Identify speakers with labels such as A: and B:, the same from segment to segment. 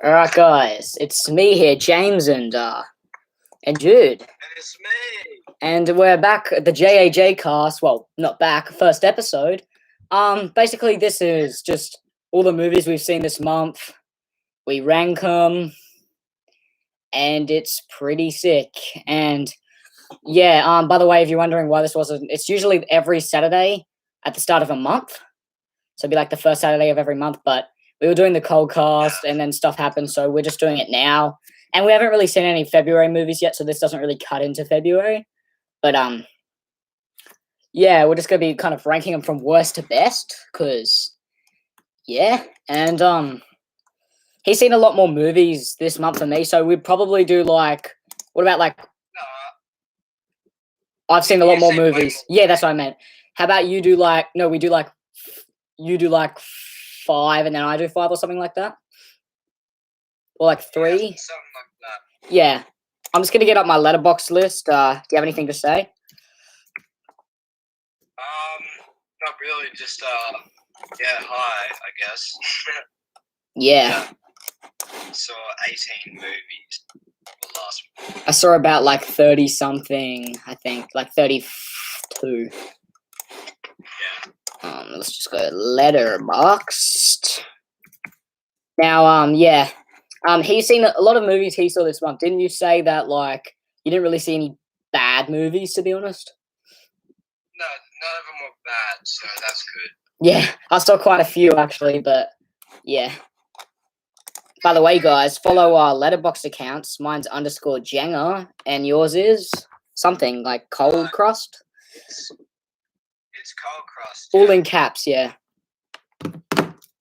A: Alright, guys, it's me here, James and Jude,
B: And it's me.
A: and we're back at the J.A.J cast. Well, not back, first episode. Basically, this is just all the movies we've seen this month. We rank them, and it's pretty sick. And yeah, by the way, if you're wondering why this wasn't, it's usually every Saturday at the start of a month, so it'd be like the first Saturday of every month. But we were doing the cold cast, and then stuff happened, so we're just doing it now. And we haven't really seen any February movies yet, so this doesn't really cut into February. But yeah, we're just gonna be kind of ranking them from worst to best, cause yeah, and he's seen a lot more movies this month than me, so we'd probably do like, what about like, I've seen a lot more movies. Yeah, that's what I meant. How about you do like, no, we do like, you do like 5, and then I do 5 or something like that, or like 3.
B: Yeah, something like that.
A: Yeah, I'm just gonna get up my letterbox list. Do you have anything to say?
B: Not really. Just yeah, hi, I guess.
A: Yeah.
B: So 18 movies. The last one.
A: I saw about like 30 something, I think, like 32.
B: Yeah.
A: Let's just go Letterboxd. Now, yeah. He's seen a lot of movies he saw this month. Didn't you say that, like, you didn't really see any bad movies, to be honest?
B: No, none of them were bad, so that's good.
A: Yeah, I saw quite a few, actually, but yeah. By the way, guys, follow our Letterboxd accounts. Mine's _Jenga, and yours is something like Cold Crust.
B: It's Cold Crust.
A: All in caps, yeah.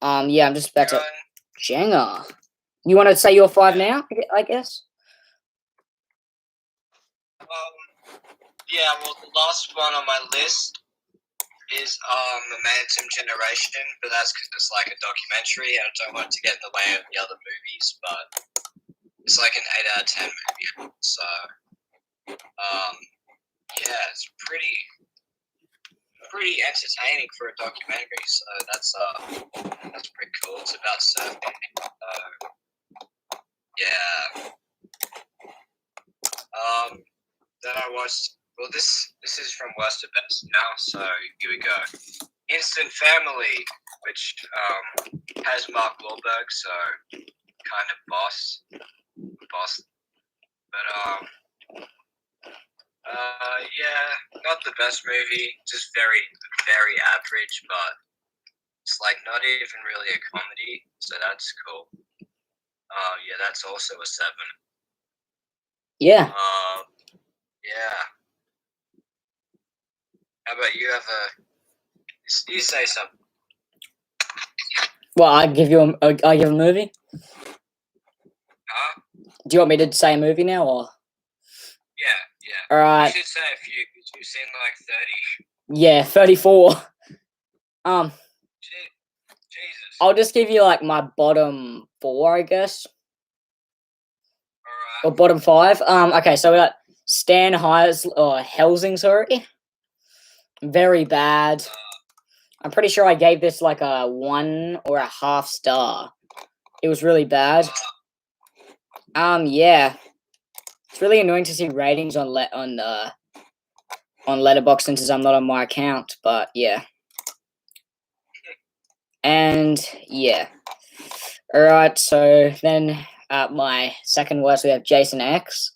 A: Yeah, I'm just about to... Jenga. You want to say your 5 now, I guess?
B: Yeah, well, the last one on my list is Momentum Generation, but that's because it's like a documentary, and I don't want it to get in the way of the other movies, but it's like an 8 out of 10 movie, so, yeah, it's pretty entertaining for a documentary, so that's pretty cool. It's about surfing, yeah. Then I watched, well, this is from worst to best now, so here we go. Instant Family, which has Mark Wahlberg, so kind of boss, but yeah, not the best movie, just very, very average, but it's like not even really a comedy, so that's cool. Yeah, that's also a 7.
A: Yeah.
B: Yeah. How about you? You say something.
A: Well, I give a movie.
B: Huh?
A: Do you want me to say a movie now, or?
B: Yeah.
A: All right.
B: You should say a few, because you've seen like 30.
A: Yeah, 34.
B: Jesus.
A: I'll just give you like my bottom 4, I guess.
B: All right.
A: Or bottom 5. Okay, so we got Stan Helsing, sorry. Very bad. I'm pretty sure I gave this like a 1.5 star. It was really bad. Yeah. It's really annoying to see ratings on Letterboxd since I'm not on my account, but yeah. And yeah. Alright, so then my second worst, we have Jason X.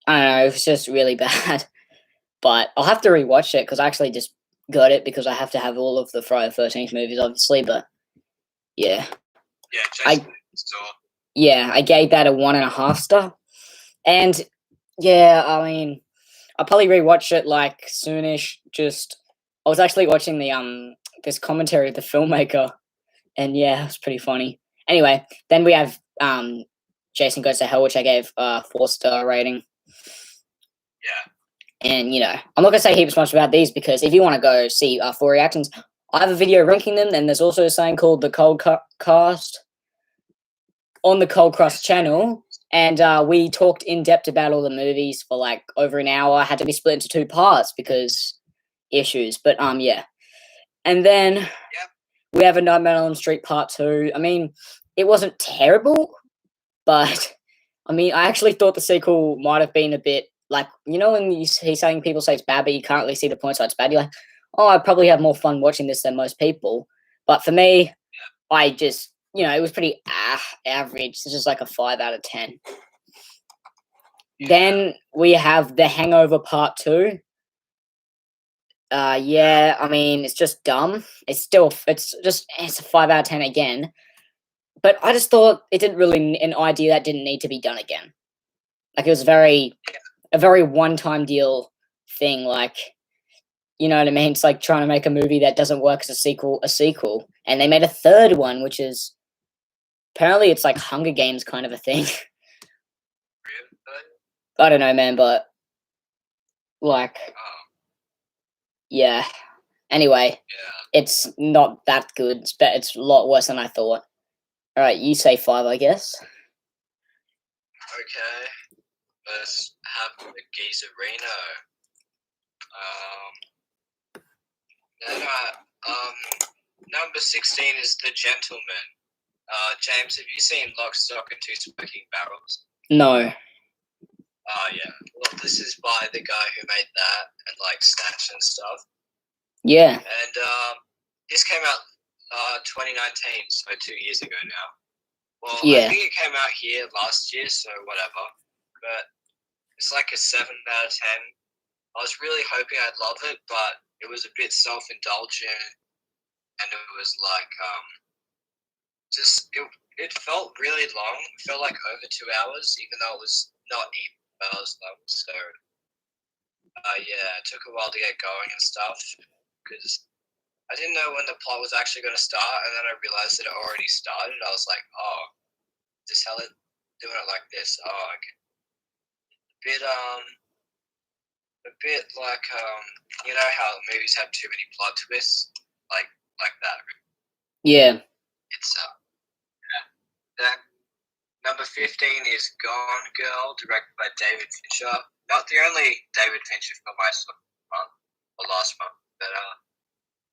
A: I don't know, it was just really bad. But I'll have to rewatch it because I actually just got it because I have to have all of the Friday the 13th movies, obviously, but yeah.
B: Yeah,
A: Yeah, I gave that a 1.5 star. And yeah, I mean, I'll probably rewatch it like soonish. I was actually watching the this commentary of the filmmaker, and yeah, it was pretty funny. Anyway, then we have Jason Goes to Hell, which I gave a 4-star rating.
B: Yeah.
A: And you know, I'm not gonna say heaps much about these because if you want to go see 4 reactions, I have a video ranking them. And there's also something called the Cold Cast on the Cold Crust channel. And we talked in depth about all the movies for like over an hour. I had to be split into 2 parts because issues. But yeah. And then we have A Nightmare on Elm Street Part 2. I mean, it wasn't terrible, but I mean, I actually thought the sequel might have been a bit like, when he's saying people say it's bad, but you can't really see the point, so it's bad. You're like, oh, I probably have more fun watching this than most people. But for me, I just, it was pretty average. This is like a 5 out of 10. Then we have The Hangover Part 2. Yeah, I mean, it's just dumb. It's a 5 out of 10 again. But I just thought it didn't really, an idea that didn't need to be done again. Like, it was a very one-time deal thing. Like, you know what I mean? It's like trying to make a movie that doesn't work as a sequel. And they made a third one, which is, apparently it's like Hunger Games kind of a thing. I don't know, man, but, like, yeah. Anyway, it's not that good, but it's a lot worse than I thought. All right, you say 5, I guess.
B: Okay. Let's have the Geezer Reno. Number 16 is The Gentleman. James, have you seen Lock, Stock, and Two Smoking Barrels?
A: No.
B: Oh, yeah. Well, this is by the guy who made that and, like, Snatch and stuff.
A: Yeah.
B: And this came out 2019, so 2 years ago now. Well,
A: Yeah.
B: I think it came out here last year, so whatever. But it's like a 7 out of 10. I was really hoping I'd love it, but it was a bit self-indulgent, and it was like it felt really long. It felt like over 2 hours, even though it was not even 2 hours long. So yeah, it took a while to get going and stuff because I didn't know when the plot was actually going to start, and then I realized that it already started. I was like, oh, just how it doing it like this? Oh, okay. A bit like you know how movies have too many plot twists, like that.
A: Yeah.
B: It's that number 15 is Gone Girl, directed by David Fincher. Not the only David Fincher film I saw last month, but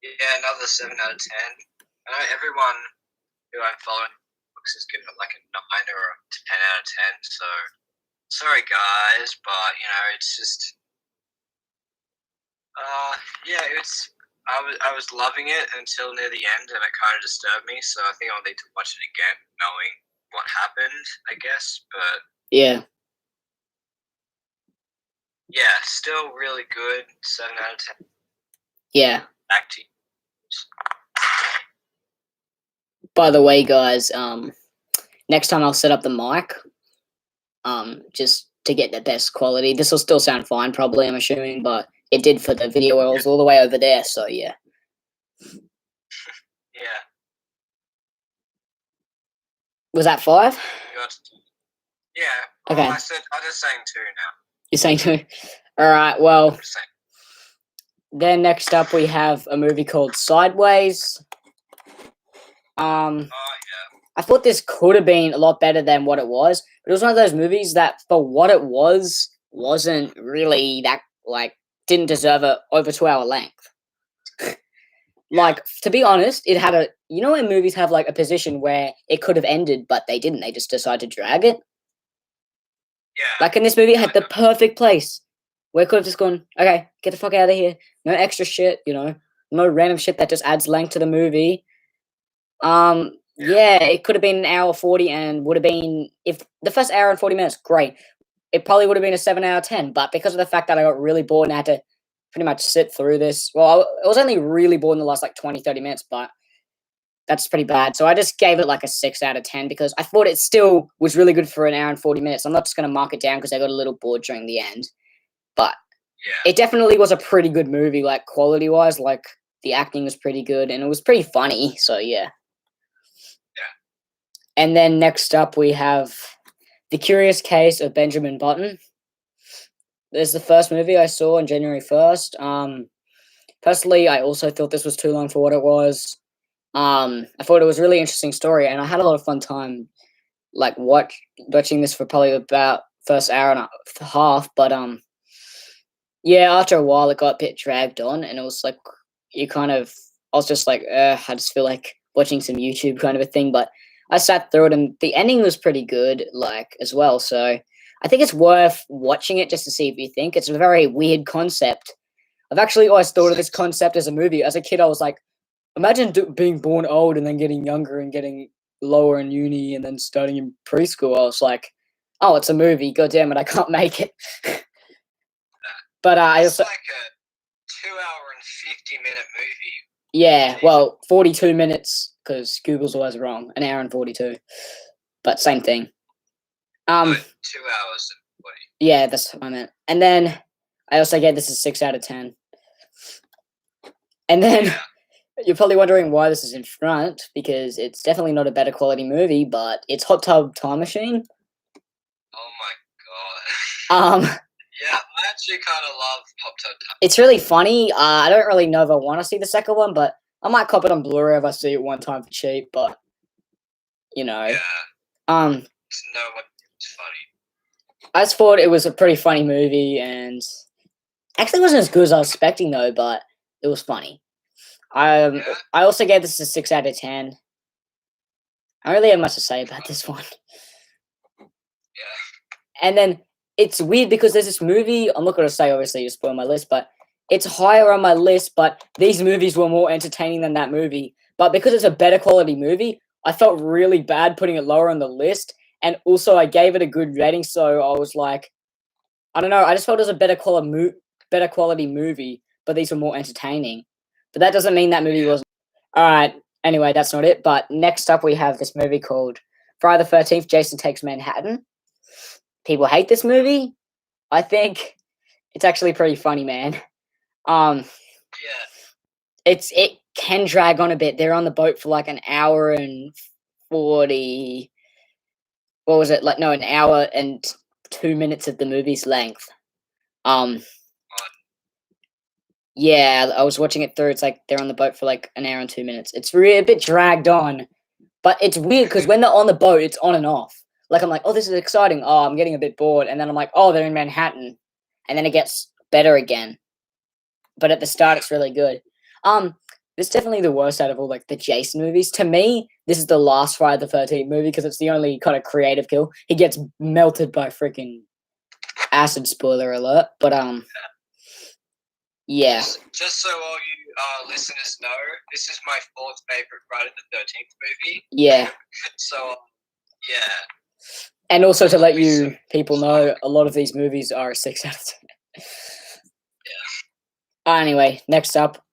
B: yeah, another 7 out of 10. I know everyone who I'm following books is giving it like a 9 or a 10 out of 10. So sorry guys, but it's just yeah, I was loving it until near the end, and it kind of disturbed me. So I think I'll need to watch it again, knowing what happened, I guess. But
A: yeah,
B: still really good. 7 out of 10.
A: Yeah.
B: Back to you.
A: By the way, guys, next time I'll set up the mic, just to get the best quality. This will still sound fine, probably, I'm assuming, but it did for the video where I was all the way over there, so yeah.
B: Yeah.
A: Was that 5?
B: Yeah.
A: Okay.
B: I'm just saying 2 now.
A: You're saying 2? Alright, well, then next up we have a movie called Sideways.
B: Oh, yeah.
A: I thought this could have been a lot better than what it was, but it was one of those movies that, for what it was, wasn't really that, like, didn't deserve a over 2-hour length. Like, to be honest, it had when movies have, like, a position where it could have ended, but they didn't. They just decided to drag it.
B: Yeah.
A: Like, in this movie, it had the perfect place where it could have just gone, okay, get the fuck out of here. No extra shit, no random shit that just adds length to the movie. Yeah, it could have been an hour 40 and would have been, if the first hour and 40 minutes, great. It probably would have been a 7 out of 10, but because of the fact that I got really bored and had to pretty much sit through this, well, I was only really bored in the last, like, 20, 30 minutes, but that's pretty bad. So I just gave it, like, a 6 out of 10 because I thought it still was really good for an hour and 40 minutes. I'm not just going to mark it down because I got a little bored during the end, but it definitely was a pretty good movie, like, quality-wise. Like, the acting was pretty good, and it was pretty funny, so yeah. And then next up, we have The Curious Case of Benjamin Button. This is the first movie I saw on January 1st. Personally, I also thought this was too long for what it was. I thought it was a really interesting story, and I had a lot of fun time, like, watching this for probably about first hour and a half. But yeah, after a while, it got a bit dragged on, and it was like I was just like, I just feel like watching some YouTube kind of a thing. But I sat through it, and the ending was pretty good, like as well. So I think it's worth watching it just to see if you think it's a very weird concept. I've actually always thought of this concept as a movie. As a kid, I was like, imagine being born old and then getting younger and getting lower in uni and then starting in preschool. I was like, oh, it's a movie. God damn it, I can't make it. But I
B: It's
A: also,
B: like a 2-hour and 50-minute movie.
A: yeah,
B: Jeez.
A: well, 42 minutes because Google's always wrong. An hour and 42, but same thing.
B: No, 2 hours and 40.
A: Yeah, that's what I meant. And then I also gave this a 6 out of 10. And then
B: Yeah.
A: you're probably wondering why this is in front, because it's definitely not a better quality movie, but it's Hot Tub Time Machine.
B: Oh my god.
A: Um,
B: Yeah, I actually kind of love Hot Tub Time.
A: it's really funny. I don't really know if I want to see the second one, but I might cop it on Blu-ray if I see it one time for cheap. But you know,
B: Yeah,
A: um,
B: it's no one. It's funny.
A: I just thought it was a pretty funny movie, and actually wasn't as good as I was expecting though, but it was funny.
B: Yeah,
A: I also gave this a 6 out of 10. I don't really have much to say about this one.
B: yeah.
A: And then it's weird because there's this movie. I'm not going to say obviously you spoil my list, but it's higher on my list. But these movies were more entertaining than that movie. But because it's a better quality movie, I felt really bad putting it lower on the list. And also, I gave it a good rating, so I was like, I don't know. I just felt it was a better quality movie, but these were more entertaining. But that doesn't mean that movie
B: Yeah.
A: wasn't. All right. Anyway, that's not it. But next up, we have this movie called Friday the 13th. Jason Takes Manhattan. People hate this movie. I think it's actually pretty funny, man. Um,
B: Yeah.
A: it can drag on a bit. They're on the boat for like an hour and 40. What was it? Like no, an hour and 2 minutes of the movie's length. Um, yeah, I was watching it through. It's like they're on the boat for like an hour and 2 minutes. It's really a bit dragged on, but it's weird because when they're on the boat, it's on and off. Like I'm like, oh, this is exciting. Oh, I'm getting a bit bored, and then I'm like, oh, they're in Manhattan, and then it gets better again. But at the start, it's really good. This is definitely the worst out of all like the Jason movies. To me, this is the last Friday the 13th movie because it's the only kind of creative kill. He gets melted by freaking acid. Spoiler alert. But yeah,
B: Just so all you listeners know, this is my fourth favorite Friday the 13th movie.
A: yeah.
B: So yeah.
A: And also to let
B: That'll be
A: you
B: so-
A: people know, a lot of these movies are a 6 out of 10.
B: Yeah.
A: Anyway, next up,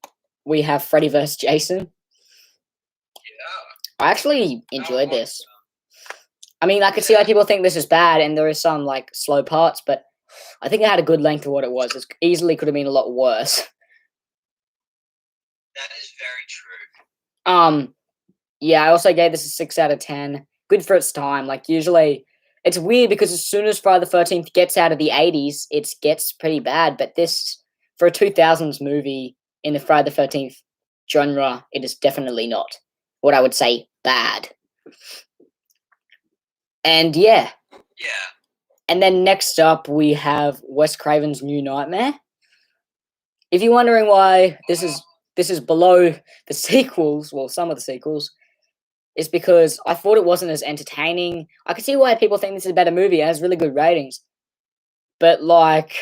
A: we have Freddy vs. Jason.
B: Yeah.
A: I actually
B: That
A: enjoyed
B: one-
A: this. I mean, I could see why people think this is bad, and there is some like slow parts, but I think it had a good length of what it was. It easily could have been a lot worse.
B: That is very true.
A: Yeah, I also gave this a 6 out of 10. Good for its time. Like usually, it's weird because as soon as Friday the 13th gets out of the 80s, it gets pretty bad. But this, for a 2000s movie in the Friday the 13th genre, it is definitely not what I would say bad. And yeah.
B: Yeah.
A: And then next up, we have Wes Craven's New Nightmare. If you're wondering why this is below the sequels, well, some of the sequels, is because I thought it wasn't as entertaining. I could see why people think this is a better movie. It has really good ratings. But, like,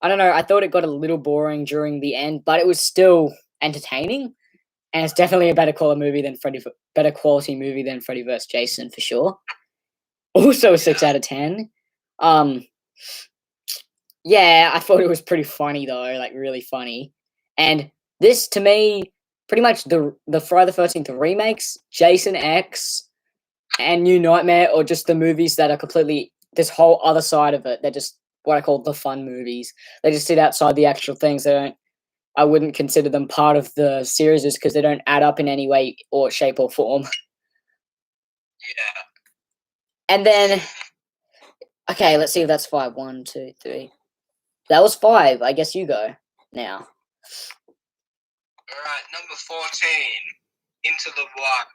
A: I don't know. I thought it got a little boring during the end, but it was still entertaining. And it's definitely a better quality movie than Freddy vs. Jason, for sure. Also a 6 out of 10. Yeah, I thought it was pretty funny, though. Like, really funny. And this, to me, pretty much the Friday the 13th remakes, Jason X, and New Nightmare, or just the movies that are completely this whole other side of it. They're just what I call the fun movies. They just sit outside the actual things. I wouldn't consider them part of the series because they don't add up in any way or shape or form.
B: Yeah.
A: And then, okay, let's see if that's 5. 1, 2, 3. That was 5. I guess you go now.
B: Alright, number 14. Into the Wild.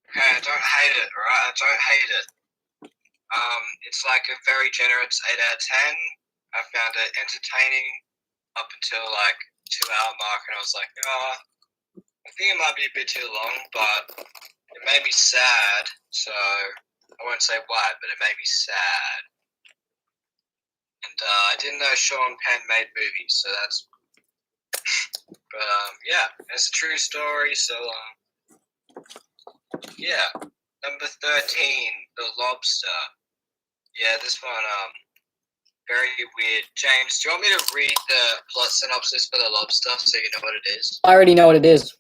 B: Okay, I don't hate it, alright? I don't hate it. It's like a very generous 8 out of 10. I found it entertaining up until like 2-hour mark, and I was like, oh, I think it might be a bit too long, but it made me sad. So I won't say why, but it made me sad. And I didn't know Sean Penn made movies, so that's. But yeah, it's a true story. So yeah, number 13, The Lobster. Yeah, this one very weird. James, do you want me to read the plot synopsis for The Lobster so you know what it is?
A: I already know what it is.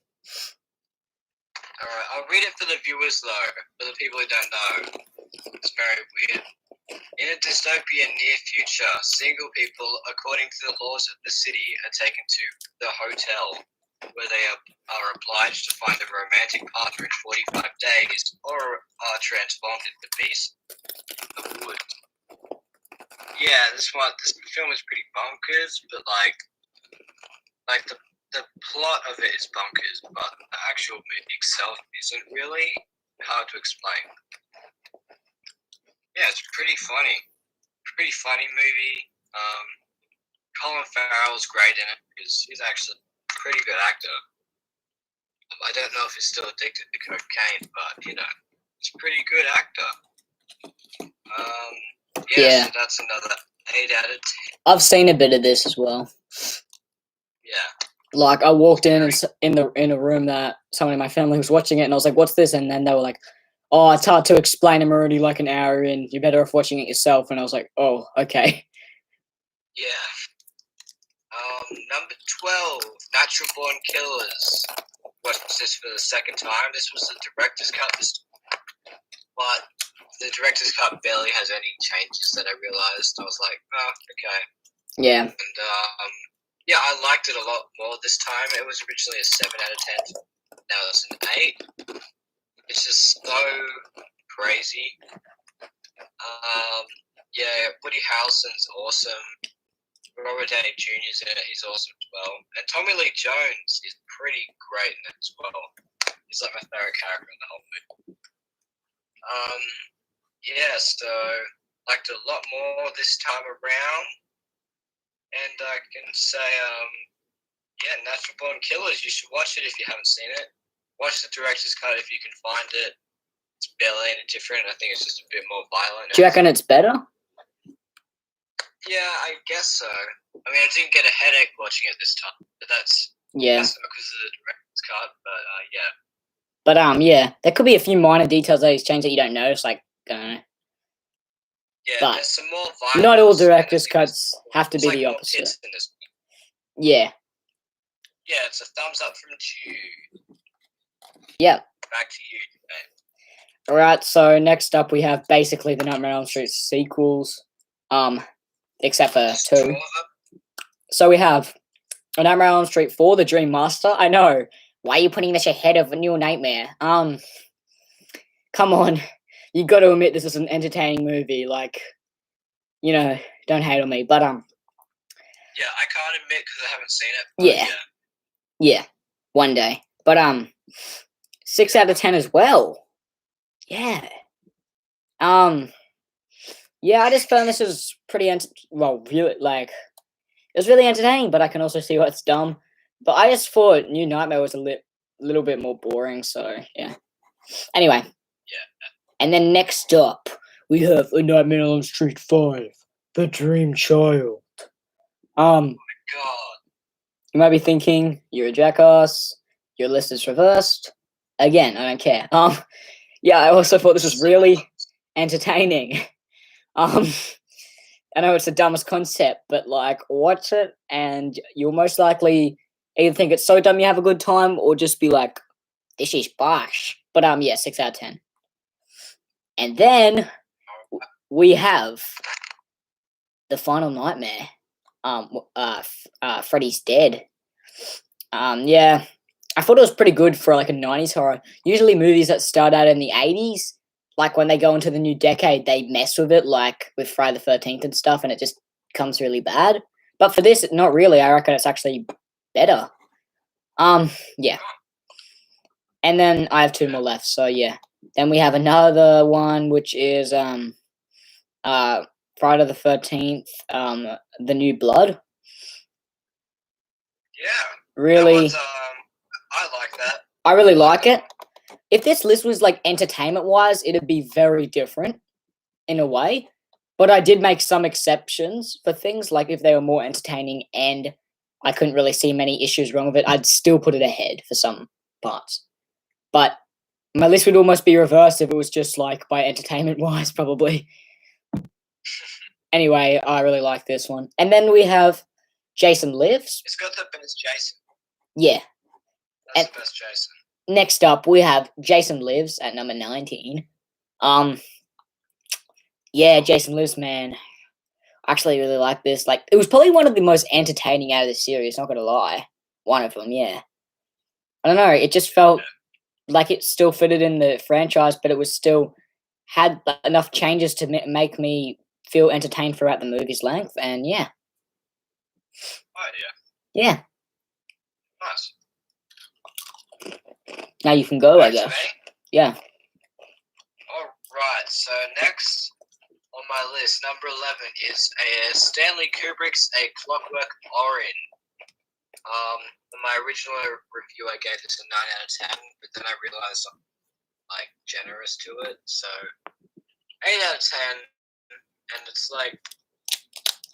B: Alright, I'll read it for the viewers though, for the people who don't know. It's very weird. In a dystopian near future, single people, according to the laws of the city, are taken to the hotel, where they are obliged to find a romantic partner in 45 days, or are transformed into beasts of the woods. Yeah, this film is pretty bonkers, but like the plot of it is bonkers, but the actual movie itself isn't really hard to explain. Yeah, it's pretty funny. Pretty funny movie. Colin Farrell's great in it. He's actually a pretty good actor. I don't know if he's still addicted to cocaine, but you know, he's a pretty good actor.
A: Yeah.
B: So that's another 8 out of 10.
A: I've seen a bit of this as well.
B: Yeah.
A: Like, I walked in a room that someone in my family was watching it, and I was like, "What's this?" And then they were like, "Oh, it's hard to explain. I'm already like an hour in. You're better off watching it yourself." And I was like, "Oh, okay."
B: Yeah. Number 12, Natural Born Killers. Watched this for the second time. This was the director's cut, but the director's cut barely has any changes that I realized. I was like, oh, okay.
A: Yeah.
B: And yeah, I liked it a lot more this time. It was originally a 7 out of 10. Now it's an 8. It's just so crazy. Yeah, Woody Harrelson's awesome. Robert Downey Jr.'s in it. He's awesome as well. And Tommy Lee Jones is pretty great in it as well. He's like my favorite character in the whole movie. Yeah, so liked it a lot more this time around. And I can say, yeah, Natural Born Killers, you should watch it if you haven't seen it. Watch the director's cut if you can find it. It's barely any different. I think it's just a bit more violent.
A: Do you reckon it's better?
B: Yeah, I guess so. I mean, I didn't get a headache watching it this time, but that's not because of the director's cut, but yeah.
A: But yeah, there could be a few minor details that he's changed that you don't notice, like, I don't know.
B: Yeah,
A: but
B: there's some more violence.
A: Not all director's cuts have to be the opposite.
B: In this.
A: Yeah.
B: Yeah, it's a thumbs up from Jude.
A: Yeah.
B: Back to you, mate.
A: Alright, so next up we have basically the Nightmare on Elm Street sequels. Except for 2. So we have A Nightmare on Elm Street 4, The Dream Master. I know. Why are you putting this ahead of a New Nightmare? Come on. You got to admit this is an entertaining movie. Like, you know, don't hate on me. But
B: yeah, I can't admit because I haven't seen it.
A: Yeah. One day. But 6 out of 10 as well. Yeah. Yeah, I just found this was pretty really, like, it was really entertaining, but I can also see why it's dumb. But I just thought New Nightmare was a little bit more boring, so yeah. Anyway.
B: Yeah.
A: And then next up, we have A Nightmare on Elm Street 5, The Dream Child.
B: Oh my god.
A: You might be thinking, you're a jackass, your list is reversed. Again, I don't care. Yeah, I also thought this was really entertaining. I know it's the dumbest concept, but like, watch it and you'll most likely either think it's so dumb you have a good time or just be like, this is bosh. But yeah, 6 out of 10. And then we have The Final Nightmare. Freddy's Dead. Yeah, I thought it was pretty good for like a 90s horror. Usually movies that start out in the 80s, like when they go into the new decade, they mess with it, like with Friday the 13th and stuff, and it just becomes really bad. But for this, not really. I reckon it's actually better. Yeah. And then I have 2 more left, so yeah. Then we have another one, which is Friday the 13th, The New Blood.
B: Yeah.
A: Really,
B: I like that.
A: I really like it. if this list was like entertainment wise, it'd be very different in a way. But I did make some exceptions for things like if they were more entertaining and I couldn't really see many issues wrong with it, I'd still put it ahead for some parts. But my list would almost be reversed if it was just like by entertainment wise, probably. Anyway, I really like this one. And then we have Jason Lives.
B: It's got the best Jason.
A: Yeah.
B: That's the best Jason.
A: Next up, we have Jason Lives at number 19. Yeah, Jason Lives, man. I actually really like this. Like, it was probably one of the most entertaining out of the series, not gonna lie. One of them, yeah. I don't know, it just felt like it still fitted in the franchise, but it was still had enough changes to make me feel entertained throughout the movie's length, and yeah.
B: Oh, yeah.
A: Yeah.
B: Nice.
A: Now you can go, I guess. Yeah.
B: Alright, so next on my list, number 11 is Stanley Kubrick's A Clockwork Orange. In my original review, I gave this a 9 out of 10, but then I realized I'm like generous to it, so 8 out of 10, and it's like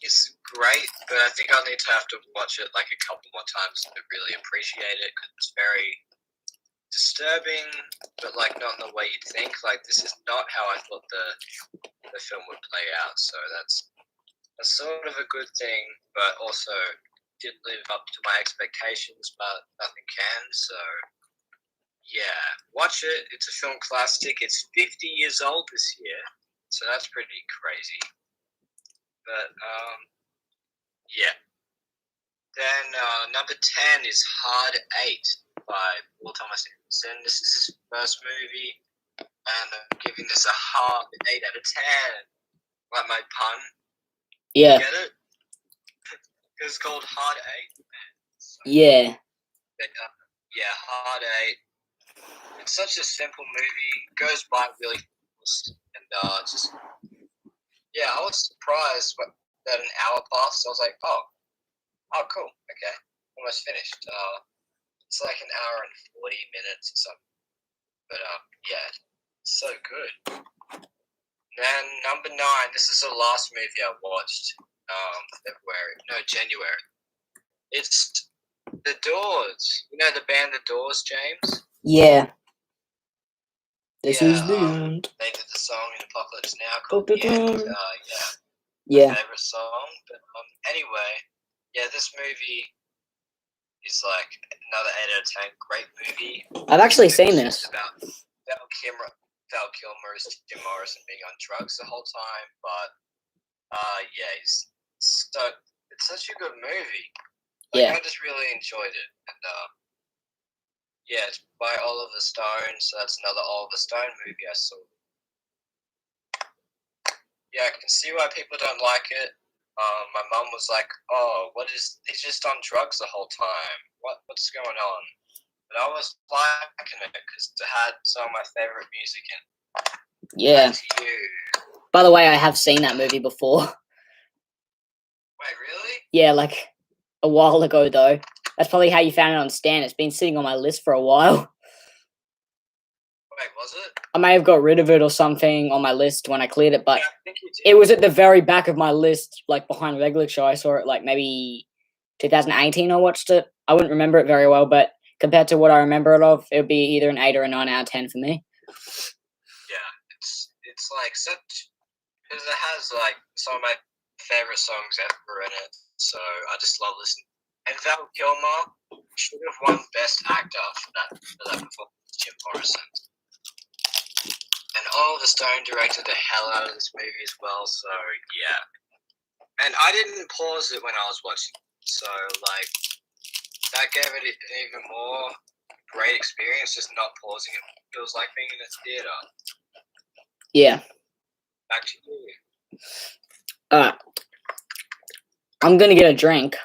B: it's great, but I think I'll need to have to watch it like a couple more times to really appreciate it because it's very disturbing, but like not in the way you'd think. Like this is not how I thought the film would play out. So that's sort of a good thing, but also didn't live up to my expectations. But nothing can. So yeah, watch it. It's a film classic. It's 50 years old this year, so that's pretty crazy. But yeah. Then number 10 is Hard 8 by Paul Thomas Anderson. This is his first movie, and I'm giving this a hard 8 out of 10. Like my pun?
A: Yeah.
B: You get it? It's called Hard 8. So,
A: yeah.
B: But, yeah, Hard 8. It's such a simple movie. It goes by really fast, and just yeah, I was surprised that an hour passed. So I was like, oh, cool. Okay, almost finished. It's like an hour and 40 minutes or something. But yeah, it's so good. Then number 9. This is the last movie I watched. January. It's The Doors. You know the band The Doors, James?
A: Yeah. This is the end.
B: They did the song in Apocalypse Now called The End.
A: Yeah.
B: My favorite song. But anyway, yeah, this movie is like another 8 out of 10. Great movie.
A: I've actually seen this.
B: About Val Kilmer is Jim Morrison being on drugs the whole time, but yeah, it's such a good movie. Like, I just really enjoyed it, and yeah, it's by Oliver Stone, so that's another Oliver Stone movie I saw. Yeah, I can see why people don't like it. My mum was like, "Oh, he's just on drugs the whole time. What's going on?" But I was liking it because it had some of my favorite music in it.
A: Yeah.
B: Back to you.
A: By the way, I have seen that movie before.
B: Wait, really?
A: Yeah, like a while ago though. That's probably how you found it on Stan. It's been sitting on my list for a while.
B: Wait, was it?
A: I may have got rid of it or something on my list when I cleared it, but
B: yeah, I think you did.
A: It was at the very back of my list, like behind regular show. I saw it like maybe 2018 I watched it. I wouldn't remember it very well, but compared to what I remember it of, it would be either an 8 or a 9 out of 10 for me.
B: Yeah, it's like such, because it has like some of my favorite songs ever in it, so I just love listening. And Val Kilmer should have won Best Actor for that performance, Jim Morrison. And Oliver Stone directed the hell out of this movie as well, so yeah. And I didn't pause it when I was watching, so like that gave it an even more great experience. Just not pausing it feels like being in a theater.
A: Yeah.
B: Back to you.
A: I'm gonna get a drink,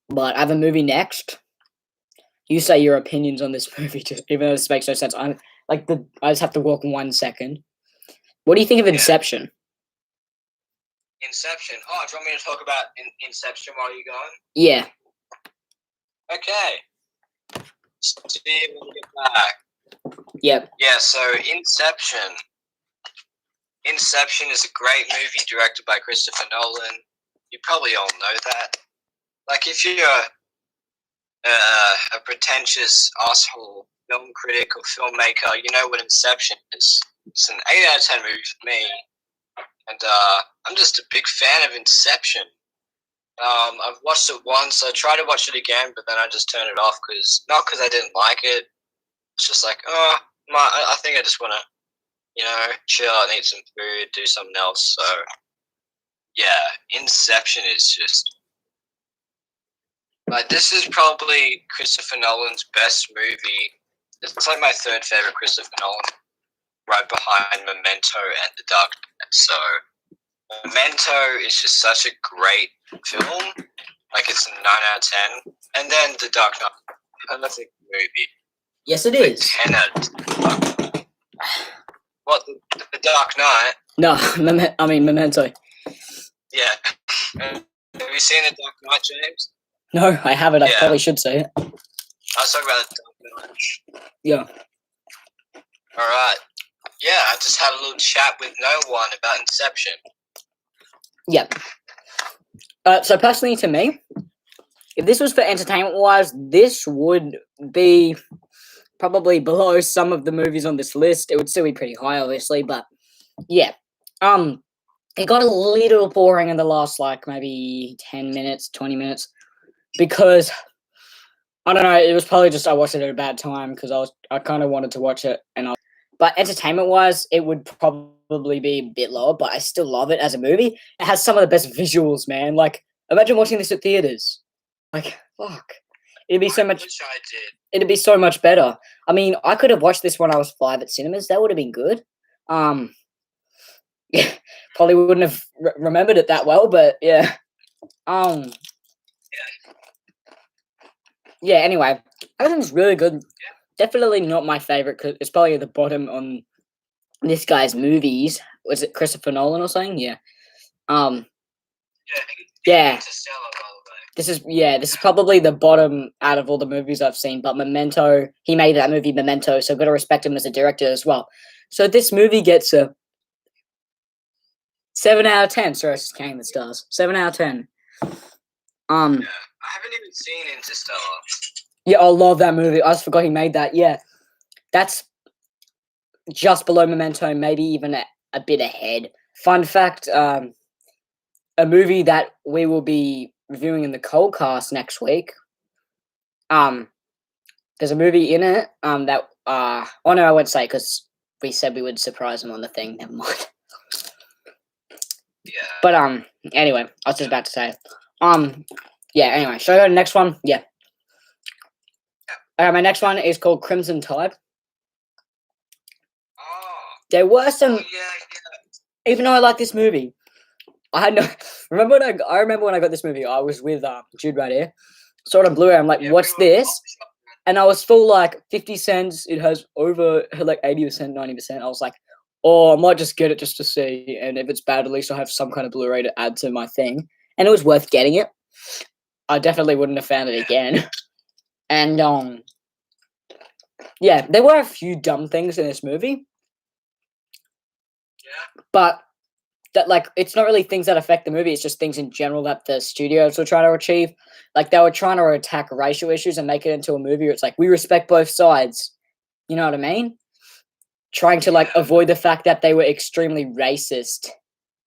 A: but I have a movie next. You say your opinions on this movie, just even though this makes no sense. I just have to walk 1 second. What do you think of Inception?
B: Inception. Oh, do you want me to talk about Inception while you're gone?
A: Yeah.
B: Okay. See you when you get back.
A: Yep.
B: Yeah, so Inception. Inception is a great movie directed by Christopher Nolan. You probably all know that. Like, if you're a pretentious asshole film critic or filmmaker, you know what Inception is. It's an 8 out of 10 movie for me. And I'm just a big fan of Inception. I've watched it once. I tried to watch it again, but then I just turned it off not because I didn't like it. It's just like, I think I just want to, chill and eat some food, do something else. So, yeah, Inception is just like, this is probably Christopher Nolan's best movie. It's like my third favorite Christopher Nolan, right behind Memento and The Dark Knight. So, Memento is just such a great film. Like, it's a 9 out of 10. And then The Dark Knight, another movie.
A: Yes, it is.
B: 10 out of 10. What, the Dark Knight?
A: No, Memento.
B: Yeah. Have you seen The Dark Knight, James?
A: No, I haven't. I
B: Yeah.
A: probably should say it.
B: I was talking about The Dark Knight.
A: Yeah.
B: Alright. Yeah, I just had a little chat with no one about Inception.
A: Yep. So personally, to me, if this was for entertainment-wise, this would be probably below some of the movies on this list. It would still be pretty high, obviously, but yeah. It got a little boring in the last, like, maybe 10 minutes, 20 minutes, because, I don't know, it was probably just I watched it at a bad time, because I kind of wanted to watch it, but entertainment-wise, it would probably be a bit lower, but I still love it as a movie. It has some of the best visuals, man. Like, imagine watching this at theaters. Like, fuck. It'd be so much.
B: Which I did.
A: It'd be so much better. I mean, I could have watched this when I was 5 at cinemas. That would have been good. Yeah, probably wouldn't have remembered it that well, but yeah. Yeah. Anyway, everything's really good. Definitely not my favorite because it's probably at the bottom on this guy's movies. Was it Christopher Nolan or something? Yeah. Yeah.
B: Interstellar, by the way.
A: This is probably the bottom out of all the movies I've seen, but Memento, he made that movie Memento, so I've got to respect him as a director as well. So this movie gets a 7 out of 10. Sorry, I was just counting the stars. 7 out of 10.
B: Yeah, I haven't even seen Interstellar.
A: Yeah, I love that movie. I just forgot he made that. Yeah. That's just below Memento, maybe even a bit ahead. Fun fact, a movie that we will be reviewing in the Coldcast next week. There's a movie in it that oh no, I won't say because we said we would surprise him on the thing. Never mind.
B: Yeah.
A: But anyway, I was just about to say. Yeah, anyway, shall I go to the next one? Yeah. My next one is called Crimson Tide.
B: Oh.
A: There were some
B: Yeah.
A: even though I like this movie, I had no remember when I got this movie, I was with Jude right here. Saw it on Blu-ray, I'm like, what's this? And I was full like 50 cents. It has over like 80%, 90%. I was like, oh, I might just get it just to see. And if it's bad, at least I'll have some kind of Blu-ray to add to my thing. And it was worth getting it. I definitely wouldn't have found it again. And yeah, there were a few dumb things in this movie.
B: Yeah.
A: But that like it's not really things that affect the movie, it's just things in general that the studios were trying to achieve. Like they were trying to attack racial issues and make it into a movie where it's like we respect both sides. You know what I mean? Trying to like avoid the fact that they were extremely racist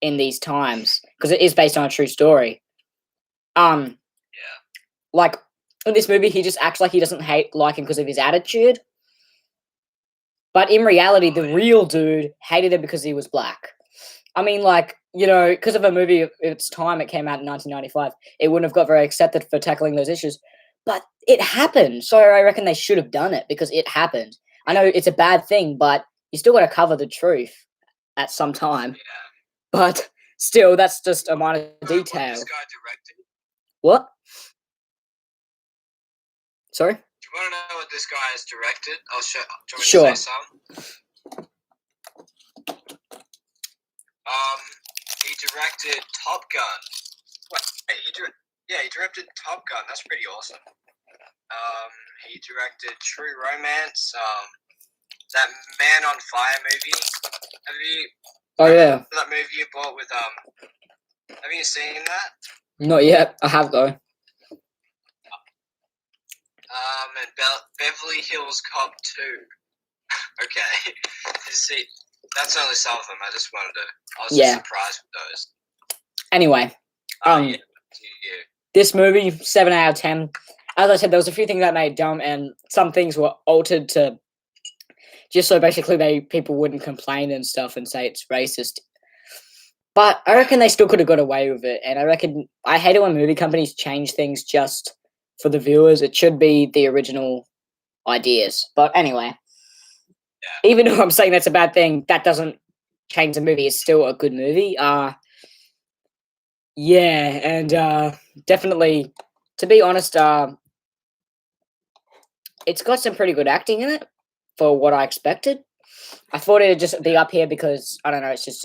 A: in these times. Because it is based on a true story. Like in this movie he just acts like he doesn't like him because of his attitude. But in reality, the real dude hated him because he was black. I mean, like, you know, because of a movie of its time, it came out in 1995, it wouldn't have got very accepted for tackling those issues. But it happened, so I reckon they should have done it because it happened. I know it's a bad thing, but you still got to cover the truth at some time.
B: Yeah.
A: But still, that's just a minor detail.
B: What this guy directed?
A: What? Sorry?
B: Do you want to know what this guy has directed? I'll show. Do you want me
A: Sure.
B: to say some? He directed Top Gun. Wait, he directed Top Gun. That's pretty awesome. He directed True Romance. that Man on Fire movie. Have you?
A: Oh yeah.
B: That movie you bought with Have you seen that?
A: Not yet. I have though.
B: And Beverly Hills Cop 2. Okay. You see, that's only some of them. I was just surprised with those.
A: Anyway,
B: Yeah.
A: this movie 7 out of 10. As I said, there was a few things that made dumb, and some things were altered to just so basically people wouldn't complain and stuff and say it's racist. But I reckon they still could have got away with it, and I hate it when movie companies change things just for the viewers. It should be the original ideas. But anyway, even though I'm saying that's a bad thing, that doesn't change the movie. It's still a good movie. Yeah, and definitely, to be honest, it's got some pretty good acting in it for what I expected. I thought it'd just be up here because I don't know. It's just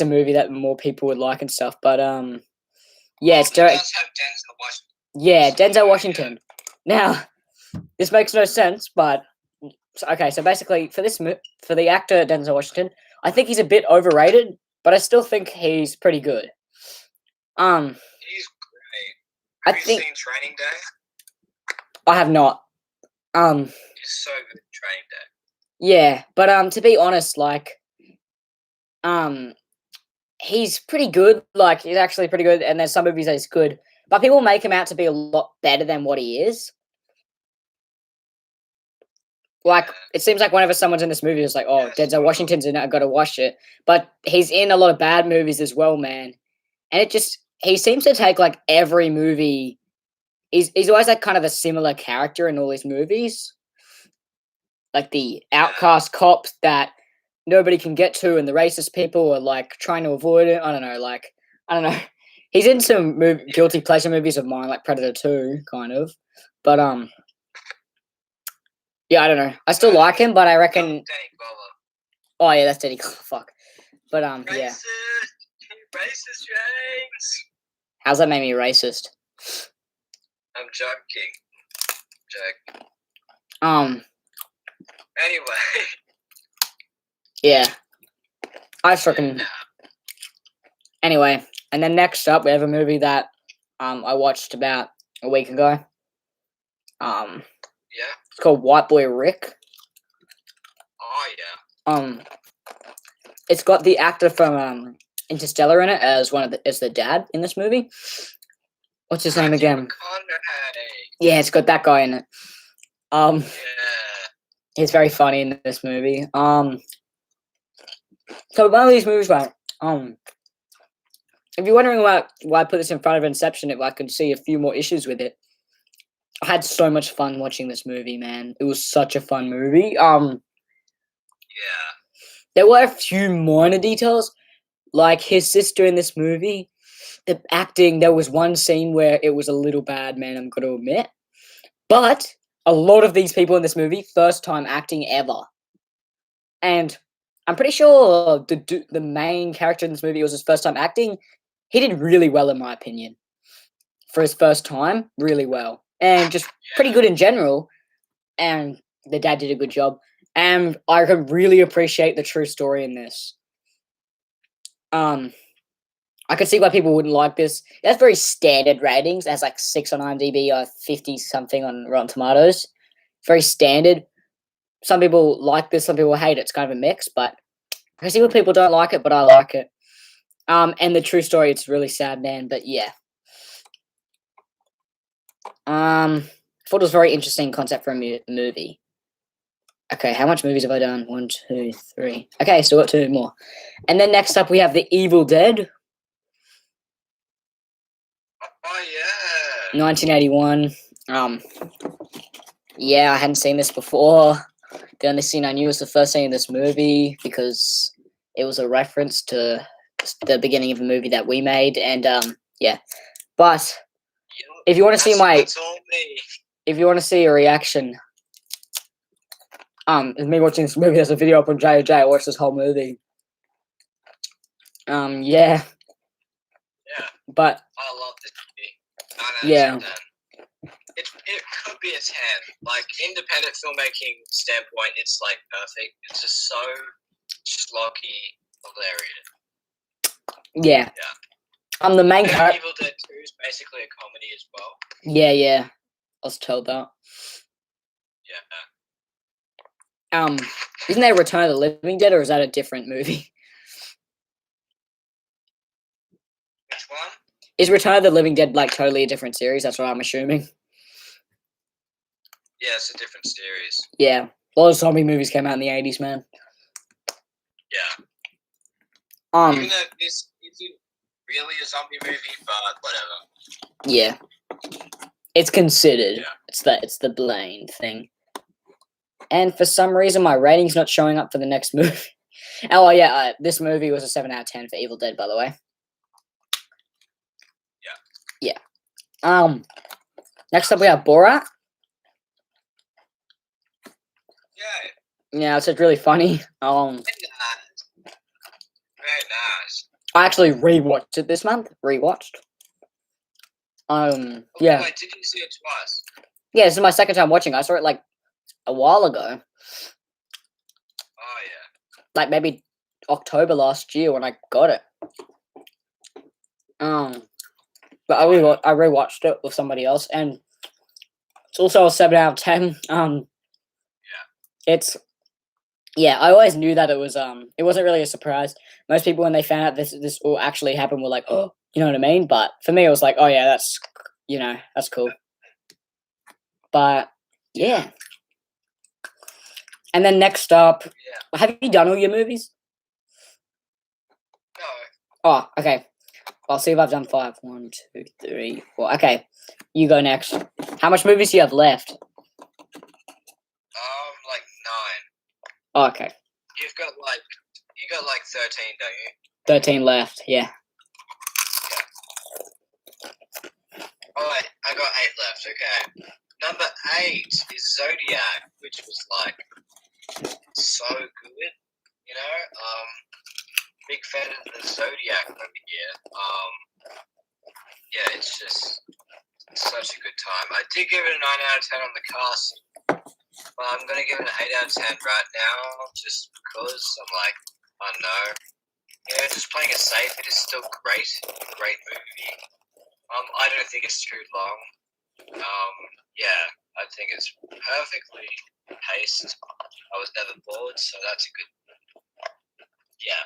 A: a movie that more people would like and stuff. But yeah, it's direct.
B: It does have Denzel Washington.
A: Yeah, Denzel Washington. Now, this makes no sense, but okay. So basically, for the actor Denzel Washington, I think he's a bit overrated, but I still think he's pretty good.
B: He's great. Have you seen Training Day?
A: I have not.
B: He's so good at Training Day.
A: Yeah, but to be honest, like, he's pretty good. Like, he's actually pretty good, and there's some movies that he's good, but people make him out to be a lot better than what he is. Like, it seems like whenever someone's in this movie, it's like, oh, Denzel Washington's in it, I gotta watch it. But he's in a lot of bad movies as well, man. And he seems to take, like, every movie. He's always, like, kind of a similar character in all his movies. Like, the outcast cop that nobody can get to, and the racist people are, like, trying to avoid it. I don't know. He's in some guilty pleasure movies of mine, like Predator 2, kind of. But, yeah, I don't know. I still like him, but I reckon.
B: Danny Glover.
A: Oh yeah, that's Danny Glover. Fuck. But yeah.
B: Racist, James.
A: How's that make me racist?
B: I'm joking. Joke. Anyway.
A: Yeah. I freaking. Anyway, and then next up we have a movie that I watched about a week ago.
B: Yeah.
A: It's called White Boy Rick.
B: Oh yeah.
A: It's got the actor from Interstellar in it as the dad in this movie. What's his name again? Yeah, it's got that guy in it.
B: Yeah.
A: He's very funny in this movie. So one of these movies, right? If you're wondering why I put this in front of Inception, if I could see a few more issues with it, I had so much fun watching this movie, man. It was such a fun movie.
B: Yeah.
A: There were a few minor details, like his sister in this movie. The acting, there was one scene where it was a little bad, man, I'm going to admit. But a lot of these people in this movie, first time acting ever. And I'm pretty sure the main character in this movie was his first time acting. He did really well, in my opinion. For his first time, really well. And just pretty good in general. And the dad did a good job. And I can really appreciate the true story in this. I could see why people wouldn't like this. It has very standard ratings. It has like 6 on IMDb or 50-something on Rotten Tomatoes. Very standard. Some people like this, some people hate it. It's kind of a mix, but I can see why people don't like it, but I like it. And the true story, it's really sad, man, but yeah. I thought it was a very interesting concept for a movie. Okay, how much movies have I done? 1, 2, 3. Okay, still got 2 more. And then next up we have The Evil Dead.
B: Oh yeah.
A: 1981. Yeah, I hadn't seen this before. The only scene I knew was the first scene of this movie because it was a reference to the beginning of a movie that we made, and yeah. But if you want to see if you want to see a reaction, of me watching this movie, there's a video up on J.A.J. I watched this whole movie. Yeah.
B: Yeah.
A: But
B: I love this movie.
A: yeah.
B: it could be a 10. Like, independent filmmaking standpoint, it's like perfect. It's just so schlocky, hilarious.
A: Yeah.
B: Yeah.
A: I'm the main
B: And
A: character.
B: Evil Dead 2 is basically a comedy as well.
A: Yeah. I was told that.
B: Yeah.
A: Isn't there Return of the Living Dead, or is that a different movie?
B: Which one?
A: Is Return of the Living Dead like totally a different series? That's what I'm assuming.
B: Yeah, it's a different series.
A: Yeah. A lot of zombie movies came out in the 80s, man.
B: Yeah. Even though this isn't really a zombie movie, but whatever.
A: Yeah. It's considered.
B: Yeah.
A: It's the Blaine thing. And for some reason, my rating's not showing up for the next movie. Oh, yeah, this movie was a 7 out of 10 for Evil Dead, by the way. Yeah. Next up, we have Borat. Yeah, it's really funny.
B: Very nice. Very nice.
A: I actually rewatched it this month. Rewatched. Yeah.
B: Wait, did you see it twice?
A: Yeah, this is my second time watching. I saw it like a while ago.
B: Oh yeah.
A: Like maybe October last year when I got it. But I rewatched it with somebody else, and it's also a 7 out of 10. It's I always knew that it wasn't really a surprise. Most people when they found out this all actually happened were like, oh, you know what I mean? But for me it was like, oh yeah, that's that's cool. But yeah. And then next up, have you done all your movies?
B: No.
A: Oh, okay. I'll see if I've done 5. 1, 2, 3, 4. Okay, you go next. How much movies do you have left?
B: Like 9.
A: Oh, okay.
B: You got like 13, don't you?
A: 13 left. Yeah.
B: Oh wait, I got 8 left. Okay. Number 8 is Zodiac, which was like so good. You know, big fan of the Zodiac over here. Yeah, it's just such a good time. I did give it a 9 out of 10 on the cast, but I'm gonna give it an 8 out of 10 right now, just because I'm like, I don't know. You know, just playing it safe. It is still great movie. I don't think it's too long. Yeah, I think it's perfectly paced. I was never bored, so that's a good. Yeah.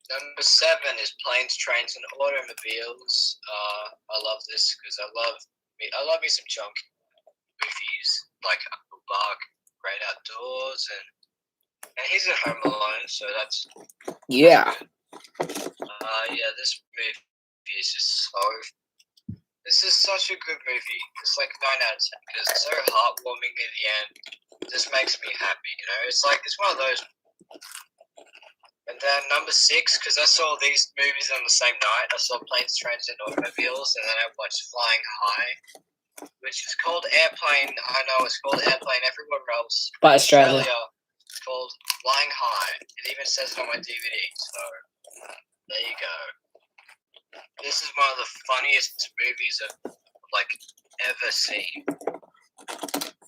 B: Number 7 is Planes, Trains, and Automobiles. I love this because I love me some junk movies like Uncle Buck, Great Outdoors, and he's at Home Alone, so that's
A: Yeah.
B: yeah, this movie is just so. This is such a good movie. It's like 9 out of 10 because it's so heartwarming in the end. It just makes me happy, you know. It's like it's one of those. And then number 6, because I saw these movies on the same night. I saw Planes, Trains, and Automobiles, and then I watched Flying High, which is called Airplane. I know it's called Airplane everywhere else.
A: But Australia.
B: It's called Flying High. It even says it on my DVD. So there you go. This is one of the funniest movies I've like ever seen.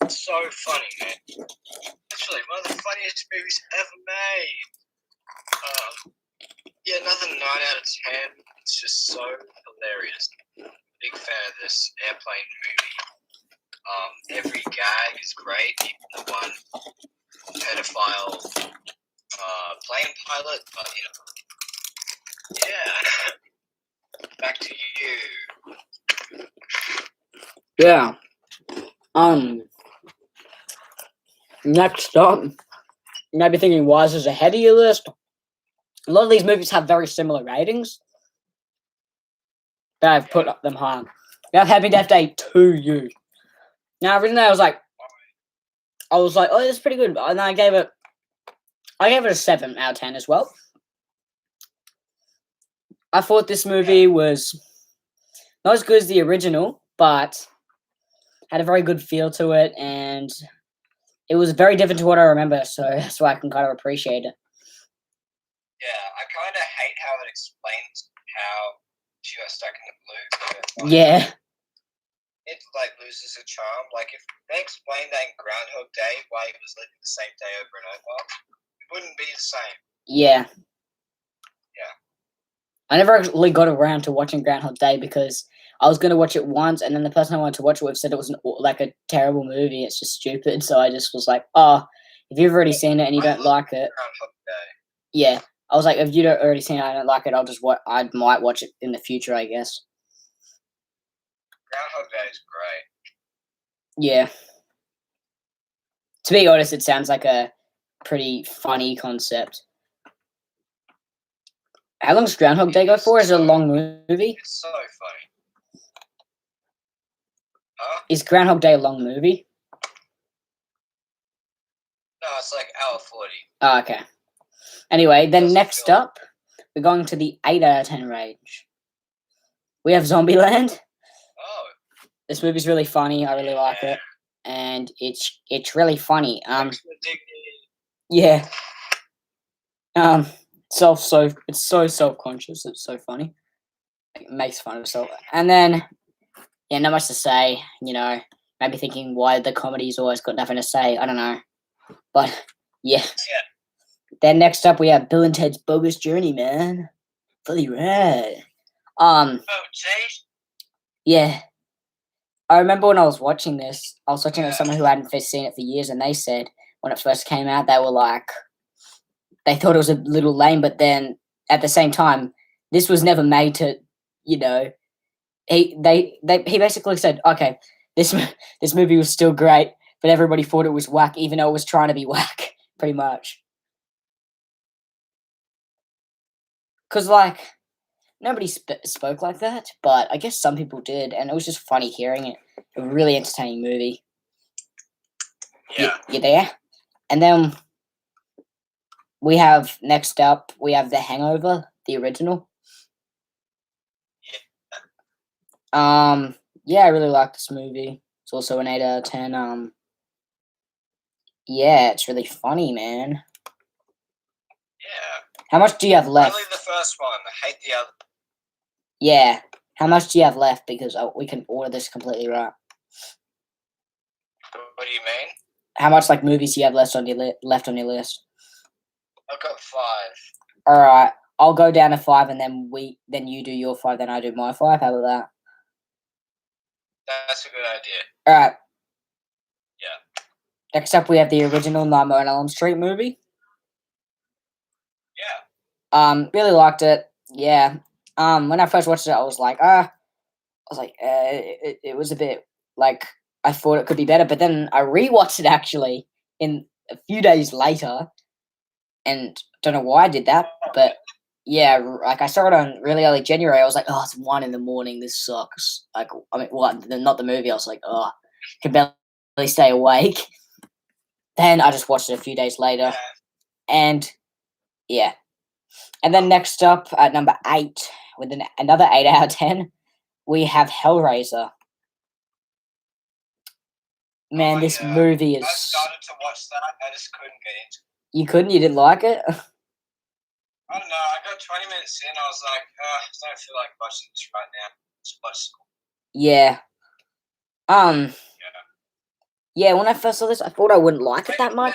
B: It's so funny, man. Actually, one of the funniest movies ever made. Yeah, another 9 out of 10. It's just so hilarious. Big fan of this airplane movie. Every gag is great. Even the one pedophile plane pilot, but you know, yeah. Back to you.
A: Yeah. Next up, you might be thinking, why is this ahead of your list? A lot of these movies have very similar ratings. But I've put up them high. We have Happy Death Day 2U. Now, originally I was like, oh, this is pretty good. And I gave it a 7 out of 10 as well. I thought this movie was not as good as the original, but had a very good feel to it, and it was very different to what I remember, so that's why I can kind of appreciate it.
B: Yeah, I kind of hate how it explains how she got stuck in the blue.
A: Yeah.
B: it like loses a charm. Like if they explained that in Groundhog Day why he was living the same day over and over, it wouldn't be the same.
A: Yeah.
B: Yeah.
A: I never actually got around to watching Groundhog Day because I was going to watch it once, and then the person I wanted to watch it with said it was like a terrible movie. It's just stupid. So I just was like, oh, if you've already seen it and you don't like it,
B: Groundhog Day.
A: yeah. I was like, if you don't already seen it, I don't like it. I might watch it in the future, I guess.
B: Groundhog Day is great.
A: Yeah. To be honest, it sounds like a pretty funny concept. How long does Groundhog Day go for? Is it a long movie?
B: It's so funny. Huh?
A: Is Groundhog Day a long movie?
B: No, it's like hour 40.
A: Oh, okay. Anyway, then
B: Doesn't
A: next
B: feel-
A: up, we're going to the 8 out of 10 range. We have Zombieland.
B: Oh,
A: This movie's really funny. I really like it, and it's really funny.
B: Maximum Dignity.
A: Yeah. It's so self-conscious. It's so funny. It makes fun of itself. And then, yeah, not much to say. You know, maybe thinking why the comedy's always got nothing to say. I don't know, but yeah. Then next up we have Bill and Ted's Bogus Journey, man. Fully rad.
B: Oh, J.
A: Yeah. I remember when I was watching this, I was watching it with someone who hadn't seen it for years, and they said when it first came out, they were like, they thought it was a little lame, but then at the same time, this was never made to, you know, he basically said, okay, this movie was still great, but everybody thought it was whack, even though it was trying to be whack, pretty much. Because like nobody spoke like that, but I guess some people did, and it was just funny hearing it. A really entertaining movie.
B: Yeah.
A: You there? And then we have next up, we have The Hangover, the original. Yeah, I really like this movie. It's also an 8 out of 10. Yeah, it's really funny, man.
B: Yeah.
A: How much do you have left?
B: Only the first one. I hate the other.
A: Yeah. How much do you have left? Because we can order this completely right.
B: What do you mean?
A: How much like movies do you have left on your list?
B: I've got 5.
A: All right, I'll go down to 5, and then you do your 5, then I do my 5. How about that?
B: That's a good idea.
A: All right.
B: Yeah.
A: Next up, we have the original Nightmare on Elm Street movie.
B: Yeah.
A: Really liked it. Yeah. When I first watched it, I was like, it was a bit like I thought it could be better, but then I rewatched it actually in a few days later, and don't know why I did that, but yeah, like I saw it on really early January. I was like, oh, it's 1 a.m. This sucks. Like, I mean, what? Not the movie. I was like, oh, can barely stay awake. Then I just watched it a few days later, and yeah. And then next up at number 8, with another 8 out of 10, we have Hellraiser. Man, this movie is.
B: I started to watch that. I just couldn't get into it.
A: You couldn't? You didn't like it?
B: I don't know. I got 20 minutes in. I was like, I don't feel like watching this right now. Just watch school.
A: Yeah.
B: Yeah.
A: Yeah, when I first saw this, I thought I wouldn't like it that much,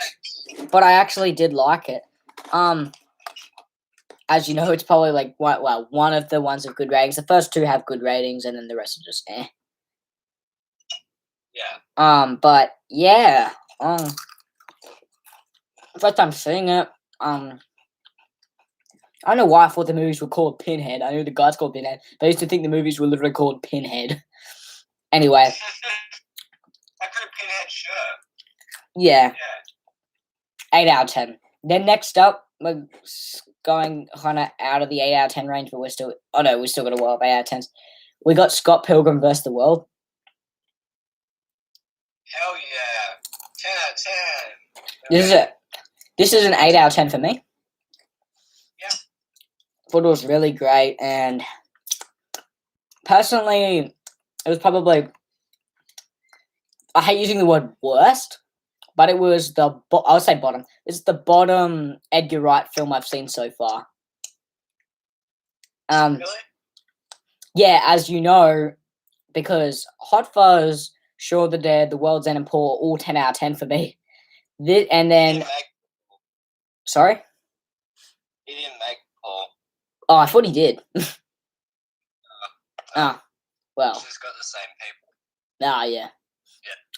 A: but I actually did like it. As you know, it's probably like one of the ones with good ratings. The first 2 have good ratings, and then the rest are just eh.
B: Yeah.
A: But yeah. First time seeing it. I don't know why I thought the movies were called Pinhead. I knew the guy's called Pinhead, but I used to think the movies were literally called Pinhead. Anyway.
B: I got a Pinhead shirt.
A: Yeah. 8 out of 10. Then next up, we're going kind of out of the 8 out of 10 range, but we still got a while of 8 out of 10s. We got Scott Pilgrim vs. the World.
B: Hell yeah. 10 out of 10.
A: This is an 8 out of 10 for me.
B: Yeah.
A: Thought it was really great, and personally, it was probably, I hate using the word worst, but it was I would say bottom. It's the bottom Edgar Wright film I've seen so far.
B: Really?
A: Yeah, as you know, because Hot Fuzz, Shaun of the Dead, The World's End, and Paul all 10 out of 10 for me. And then, sorry?
B: He didn't make Paul.
A: Oh, I thought he did. Well.
B: He's got the same people.
A: Yeah.
B: Yeah.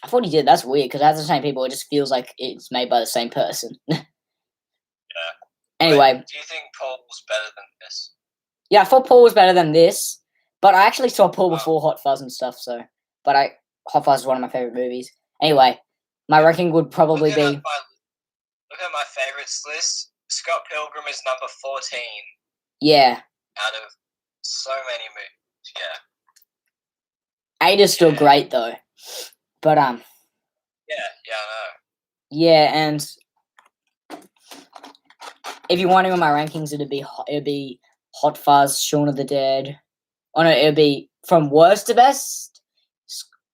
A: I thought he did. That's weird because it has the same people. It just feels like it's made by the same person.
B: Yeah.
A: Anyway.
B: Wait, do you think Paul was better than this?
A: Yeah, I thought Paul was better than this, but I actually saw Paul before Hot Fuzz and stuff. Hot Fuzz is one of my favorite movies. Anyway, my ranking would probably be.
B: Look at my favorites list. Scott Pilgrim is number 14.
A: Yeah.
B: Out of so many movies, yeah.
A: 8 is still great though, but
B: Yeah, I know.
A: Yeah, and if you're wondering on my rankings, it'd be Hot Fuzz, Shaun of the Dead. Oh no, it'd be from worst to best.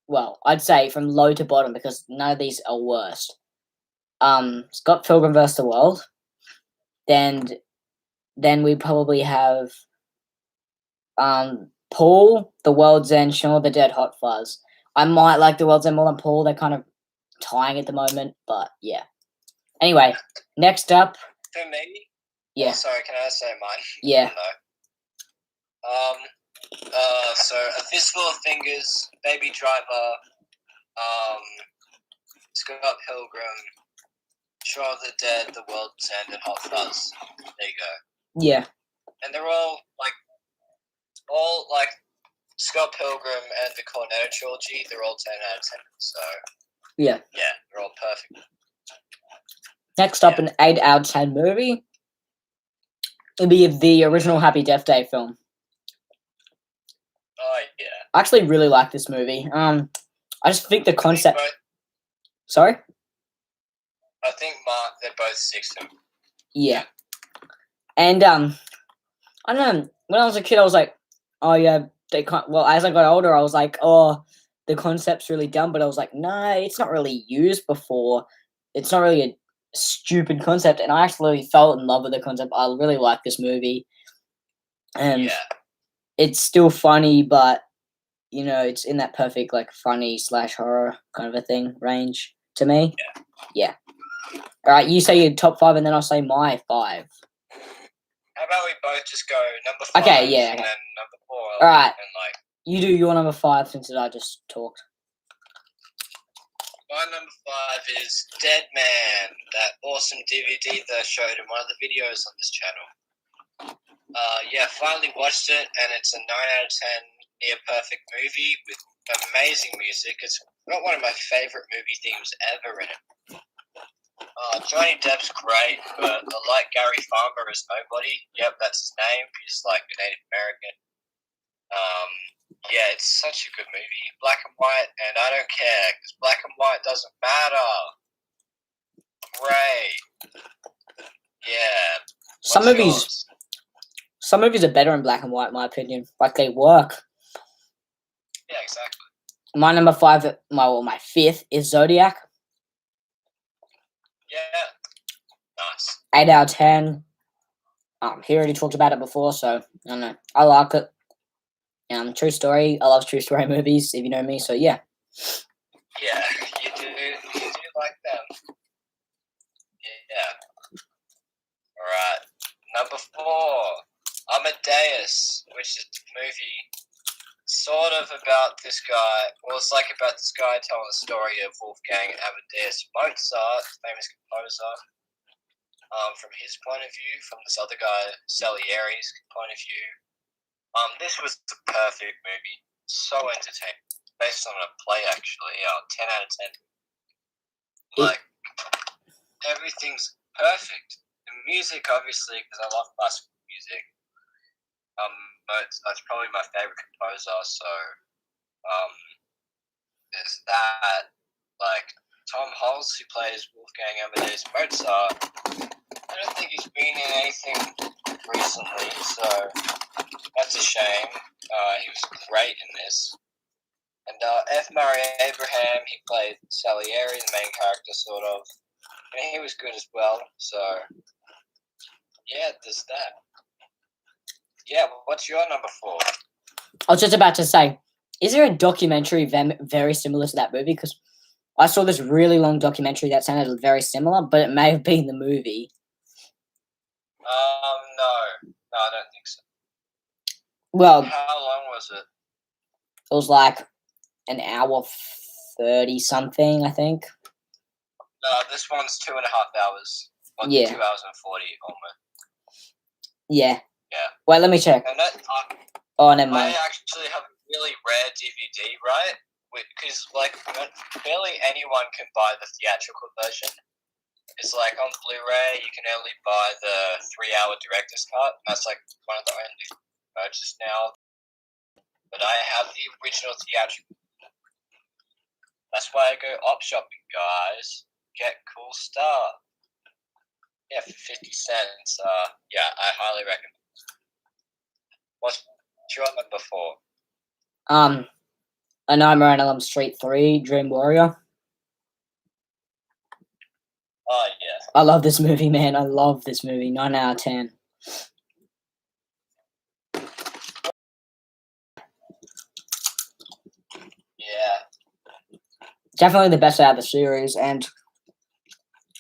A: Well, I'd say from low to bottom because none of these are worst. Scott Pilgrim vs. the World. Then we probably have Paul, The World's End, Shaun of the Dead, Hot Fuzz. I might like The World's End more than Paul. They're kind of tying at the moment, but yeah. Anyway, next up.
B: For me?
A: Yeah.
B: Oh, sorry, can I say mine?
A: Yeah.
B: No. So A Fistful of Fingers, Baby Driver, Scott Pilgrim, Shaun of the Dead, The World's End, and Hot Fuzz. There you go.
A: Yeah.
B: And they're all like Scott Pilgrim and the Cornetto trilogy. They're all 10 out of 10. So
A: yeah,
B: they're all perfect.
A: Next up, an 8 out of 10 movie. It'd be the original Happy Death Day film.
B: Oh yeah.
A: I actually really like this movie. I just think the concept. Sorry.
B: I think they're both 6.
A: Yeah. And I don't know. When I was a kid, I was like, oh yeah, they can't. Well, as I got older, I was like, oh, the concept's really dumb. But I was like, no, it's not really used before. It's not really a stupid concept. And I actually fell in love with the concept. I really like this movie. And it's still funny, but you know, it's in that perfect like funny / horror kind of a thing range to me. Yeah. All right, you say your top 5, and then I'll say my 5.
B: How about we both just go number 5?
A: Okay, yeah.
B: And then number 4.
A: All right.
B: And
A: you do your number 5 since I just talked.
B: My number 5 is Dead Man, that awesome DVD that I showed in one of the videos on this channel. Finally watched it, and it's a 9 out of 10 near perfect movie with amazing music. It's got one of my favorite movie themes ever in it. Johnny Depp's great, but I like Gary Farmer as nobody. Yep, that's his name. He's like a Native American. It's such a good movie. Black and white, and I don't care, because black and white doesn't matter. Great. Yeah.
A: Some movies are better in black and white, in my opinion. Like, they work.
B: Yeah, exactly.
A: My number 5, my 5th is Zodiac.
B: Yeah. Nice.
A: 8 out of 10. He already talked about it before, so I don't know. I like it. True story. I love true story movies, if you know me, so yeah.
B: Yeah, you do like them. Yeah. Alright. Number 4, Amadeus, which is a movie sort of about this guy. Well, it's like about this guy telling the story of Wolfgang Amadeus Mozart, famous composer, from his point of view, from this other guy, Salieri's point of view. This was the perfect movie. So entertaining. Based on a play, actually. 10 out of 10. Like, everything's perfect. The music, obviously, because I love classical music. That's probably my favorite composer, so there's that. Like, Tom Hulce, who plays Wolfgang Amadeus Mozart, I don't think he's been in anything recently, so that's a shame. He was great in this. And F. Murray Abraham, he played Salieri, the main character, sort of. And he was good as well, so yeah, there's that. Yeah, what's your number 4?
A: I was just about to say, Is there a documentary very similar to that movie? Because I saw this really long documentary that sounded very similar, but it may have been the movie.
B: No, I don't think so.
A: Well,
B: How long was it?
A: it was like an hour 30 something, I think.
B: No, this one's 2.5 hours. Or
A: Yeah.
B: 2 hours and 40 almost.
A: Yeah.
B: Yeah.
A: Wait, let me check.
B: And that,
A: Oh, never mind.
B: I actually have a really rare DVD, right? Because like barely anyone can buy the theatrical version. It's like on Blu-ray, you can only buy the 3-hour director's cut. That's like one of the only purchases now. But I have the original theatrical. That's why I go op shopping, guys. Get cool stuff. Yeah, for 50 cents. Yeah, I highly recommend. What's your number 4?
A: A Nightmare on Elm Street 3, Dream Warrior.
B: Oh, yeah.
A: I love this movie, man. I love this movie. 9 out of 10.
B: Yeah.
A: Definitely the best out of the series, and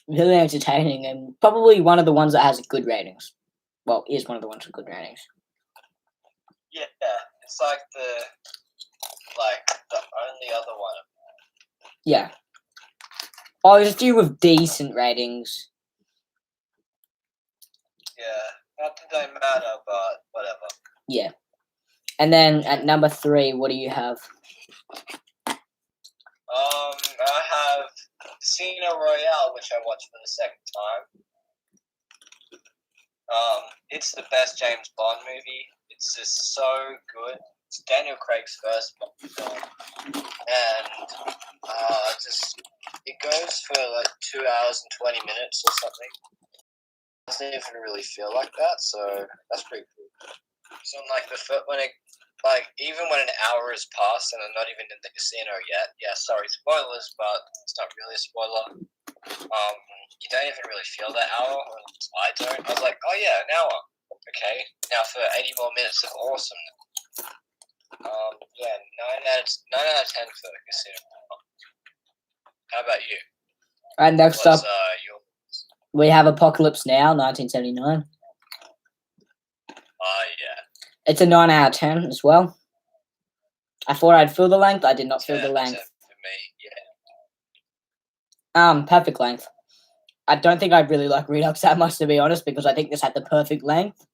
A: really entertaining, and probably one of the ones that has good ratings. Well, is one of the ones with good ratings.
B: Yeah, it's like the only other one.
A: Yeah. Oh, there's a few with decent ratings.
B: Yeah, not that they matter, but whatever.
A: Yeah. And then at number 3, what do you have?
B: I have Casino Royale, which I watched for the second time. It's the best James Bond movie. It's just so good. It's Daniel Craig's first Bond film, and it goes for like 2 hours and 20 minutes or something. It doesn't even really feel like that, so that's pretty cool. So even when an hour has passed and I'm not even in the casino yet, yeah, sorry, spoilers, but it's not really a spoiler. You don't even really feel that hour, or at least I don't. I was like, oh yeah, an hour. Okay, now for 80 more minutes of awesome. Yeah, 9 out of 10 for the casino. How about you?
A: And next up,
B: Your...
A: we have Apocalypse Now, 1979.
B: Yeah.
A: It's a 9 out of 10 as well. I thought I'd feel the length. I did not feel the length.
B: For me, yeah.
A: Perfect length. I don't think I'd really like Redux that much, to be honest, because I think this had the perfect length.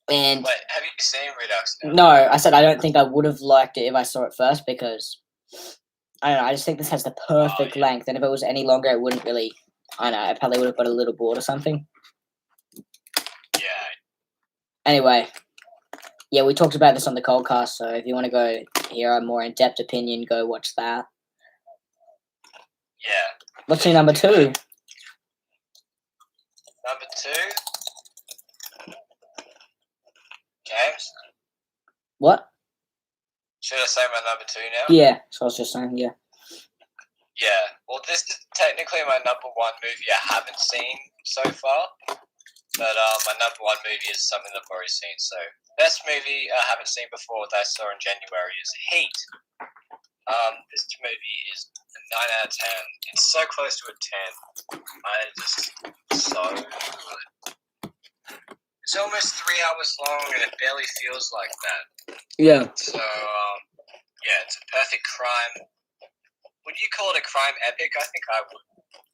A: And
B: wait, have you seen Redux now?
A: No, I said I don't think I would have liked it if I saw it first, because I don't know. I just think this has the perfect length, and if it was any longer, it wouldn't really. I don't know. I probably would have got a little bored or something.
B: Yeah.
A: Anyway, yeah, we talked about this on the Coldcast, so if you want to go hear a more in-depth opinion, go watch that.
B: Yeah.
A: What's your number 2?
B: Number 2? James?
A: What?
B: Should I say my number 2 now?
A: Yeah, so I was just saying, yeah.
B: Yeah, well, this is technically my number 1 movie I haven't seen so far. But my number 1 movie is something I've already seen. So, best movie I haven't seen before that I saw in January is Heat. This movie is a 9 out of 10. It's so close to a 10. So good. It's almost 3 hours long, and it barely feels like that.
A: Yeah.
B: So, yeah, it's a perfect crime. Would you call it a crime epic? I think I would.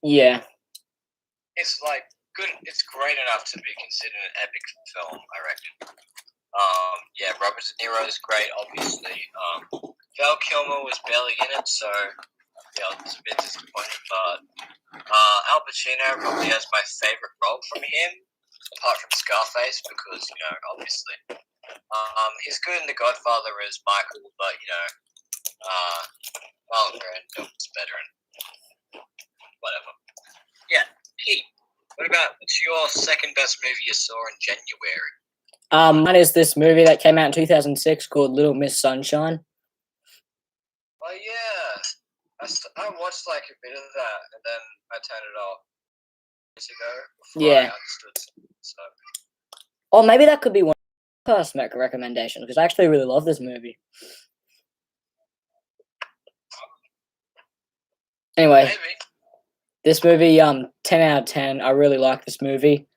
A: Yeah.
B: It's like good. It's great enough to be considered an epic film, I reckon. Yeah, Robert De Niro is great, obviously. Val Kilmer was barely in it, so yeah, I was a bit disappointed. But Al Pacino probably has my favorite role from him, apart from Scarface, because obviously, he's good in The Godfather as Michael, but Marlon Brando was better, and whatever. Yeah, Pete. What's your second best movie you saw in January?
A: Mine is this movie that came out in 2006 called Little Miss Sunshine.
B: Oh yeah, I watched like a bit of that, and then I turned it off years ago before I understood. So.
A: Or maybe that could be one. first make a recommendation because I actually really love this movie. Anyway,
B: Maybe.
A: this movie, 10 out of 10. I really like this movie.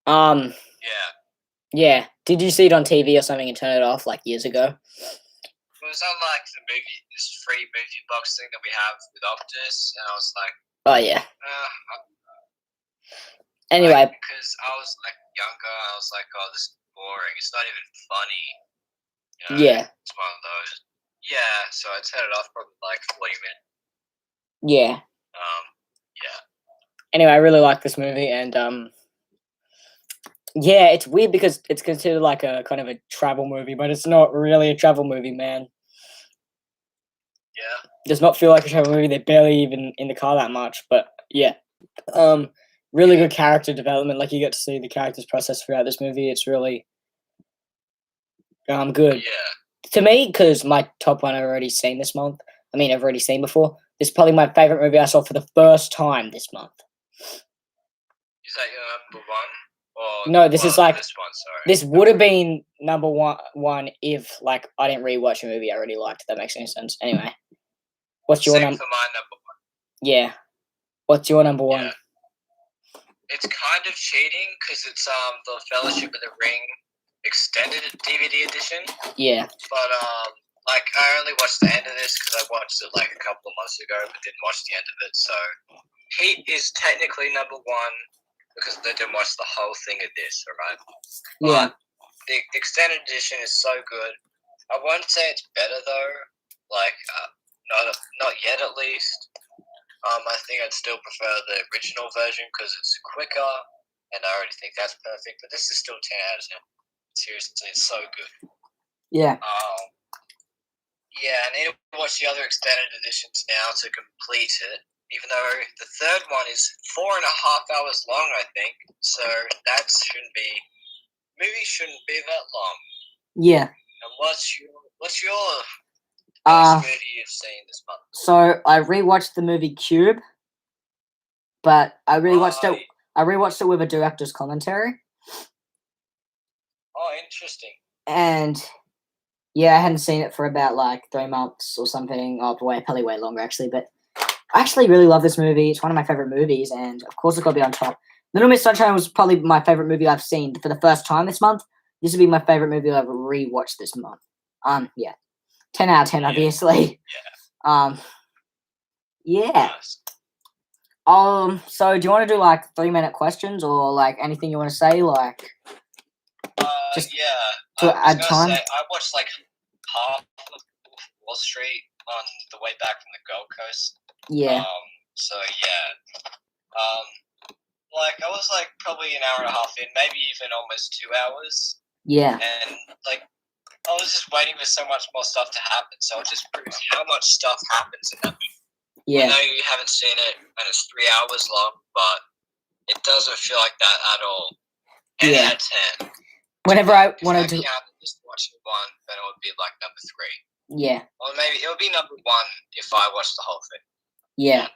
B: Yeah.
A: Yeah. Did you see it on TV or something and turn it off like years ago?
B: It was on like this free movie box thing that we have with Optus, and I was like,
A: Oh yeah.
B: Like,
A: Anyway,
B: because I was like younger, I was like, oh, this is boring. It's not even funny. You know,
A: yeah,
B: it's one of those. Yeah, so I turned it off probably like 40 minutes.
A: yeah.
B: Yeah.
A: Anyway, I really like this movie, and yeah, it's weird because it's considered like a kind of a travel movie, but it's not really a travel movie, man.
B: Yeah.
A: Does not feel like a travel movie. They're barely even in the car that much, but yeah. Really good character development. Like you get to see the characters process throughout this movie. It's really good.
B: Yeah.
A: To me, because my top one I've already seen this month. I mean, I've already seen before. This is probably my favorite movie I saw for the first time this month.
B: Is that your number one? Or,
A: No, this is like
B: this one. Sorry.
A: This would have been number one if like I didn't rewatch a movie I already liked. If that makes any sense. Anyway, what's your
B: Same
A: number?
B: for my number one.
A: Yeah, what's your number one?
B: Yeah. It's kind of cheating because it's the Fellowship of the Ring extended DVD edition.
A: Yeah.
B: But like I only watched the end of this because I watched it like a couple of months ago, but didn't watch the end of it. So Heat is technically number one because I didn't watch the whole thing of this. Alright.
A: Yeah.
B: But the extended edition is so good. I won't say it's better though. Like not yet at least. I think I'd still prefer the original version because it's quicker, and I already think that's perfect. But this is still 10 out of 10. Seriously, it's so good.
A: Yeah.
B: Yeah, I need to watch the other extended editions now to complete it. Even though the third one is 4.5 hours long, I think. So that shouldn't be. Movies shouldn't be that long.
A: Yeah.
B: And what's your best movie you've seen this month?
A: So I rewatched the movie Cube, but I rewatched it. I rewatched it with a director's commentary.
B: Oh, interesting.
A: And yeah, I hadn't seen it for about like 3 months or something. Oh, probably way longer actually. But I actually really love this movie. It's one of my favorite movies, and of course, it's got to be on top. Little Miss Sunshine was probably my favorite movie I've seen for the first time this month. This would be my favorite movie I've rewatched this month. Yeah, 10 out of 10, obviously.
B: Yeah.
A: Yeah. So do you want to do like 3-minute questions or like anything you want to say? Like, just to add time.
B: I watched like half of Wall Street on the way back from the Gold Coast.
A: Yeah.
B: So yeah. Like I was like probably an hour and a half in, maybe even almost 2 hours.
A: Yeah.
B: And like I was just waiting for so much more stuff to happen. So it just proves how much stuff happens in that movie.
A: Yeah.
B: I know you haven't seen it and it's 3 hours long, but it doesn't feel like that at all. 10 out of 10.
A: Whenever I wanted to
B: just watching one, then it would be like number 3.
A: Yeah.
B: Or maybe it would be number 1 if I watched the whole thing.
A: Yeah.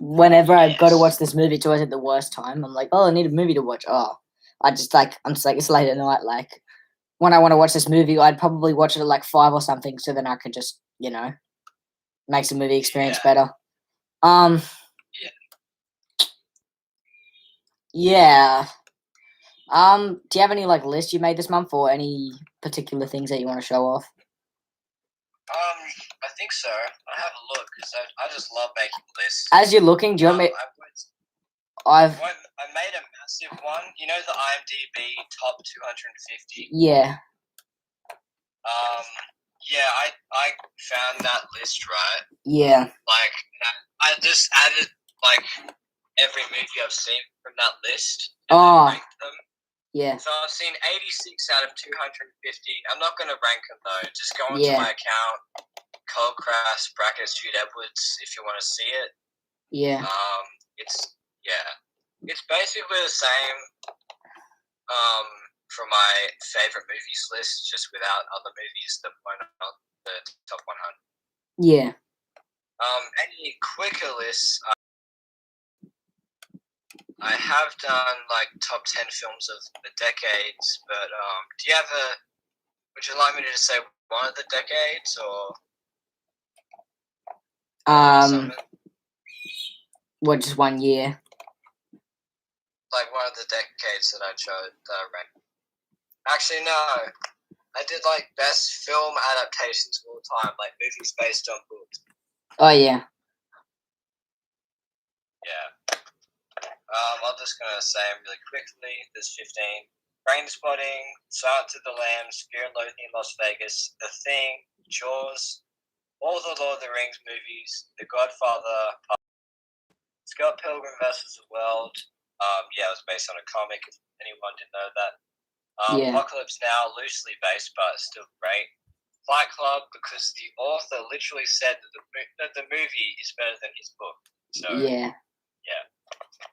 A: Whenever I go to watch this movie, it's always at the worst time. I'm like, oh, I need a movie to watch. Oh, I'm just like, it's late at night. Like, when I want to watch this movie, I'd probably watch it at like 5 or something, so then I could just, makes the movie experience better. Yeah. Do you have any like lists you made this month or any particular things that you want to show off?
B: I think so. I have a look because I just love making lists.
A: As you're looking, do you want me?
B: I made a massive one. You know the IMDb top 250.
A: Yeah.
B: Yeah, I found that list, right?
A: Yeah.
B: Like I just added like every movie I've seen from that list and then ranked them.
A: Yeah.
B: So I've seen 86 out of 250. I'm not going to rank them though. Just go onto my account, Cole Crass, brackets Jude Edwards, if you want to see it.
A: Yeah.
B: It's basically the same for my favorite movies list, just without other movies that weren't on the top 100.
A: Yeah.
B: Any quicker lists? I have done like top 10 films of the decades, but do you have a? Would you like me to just say one of the decades or something?
A: What, just 1 year?
B: Like one of the decades that I chose. Actually, no. I did like best film adaptations of all time, like movies based on books.
A: Oh yeah.
B: Yeah. I'm just gonna say them really quickly. There's 15. Brain Spotting, Silence of the Lambs, Fear and Loathing in Las Vegas, The Thing, Jaws, all the Lord of the Rings movies, The Godfather, Scott Pilgrim vs. the World. Yeah, it was based on a comic. If anyone didn't know that.
A: Yeah.
B: Apocalypse Now, loosely based, but still great. Fight Club, because the author literally said that the movie is better than his book. So
A: Yeah.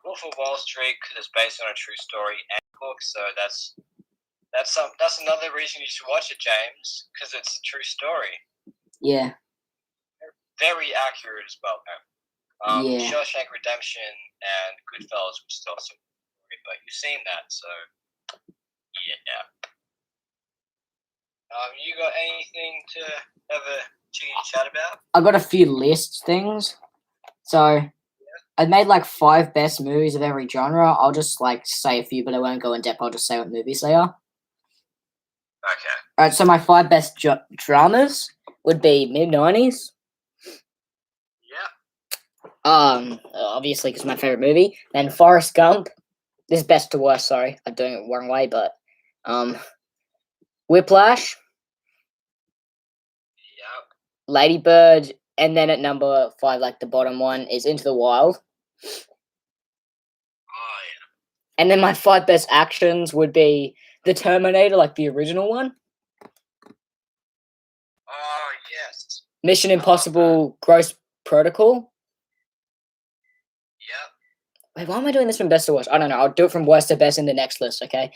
B: Wolf of Wall Street, because it's based on a true story and book. So that's another reason you should watch it, James, because it's a true story.
A: Yeah.
B: Very accurate as well.
A: Yeah.
B: Shawshank Redemption and Goodfellas was still some story, but you've seen that, so yeah. You got anything to have a chitty chat about?
A: I got a few list things. So I made like 5 best movies of every genre. I'll just like say a few, but I won't go in depth. I'll just say what movies they are.
B: Okay.
A: Alright, so my 5 best dramas would be mid-90s.
B: Yeah.
A: Obviously, because my favorite movie. Then Forrest Gump. This is best to worst. Sorry, I'm doing it wrong way, but Whiplash,
B: Yep.
A: Lady Bird, and then at number 5, like the bottom one, is Into the Wild.
B: Oh yeah.
A: And then my 5 best actions would be The Terminator, like the original one.
B: Oh yes.
A: Mission Impossible: Ghost Protocol.
B: Yep.
A: Wait, why am I doing this from best to worst? I don't know. I'll do it from worst to best in the next list, okay?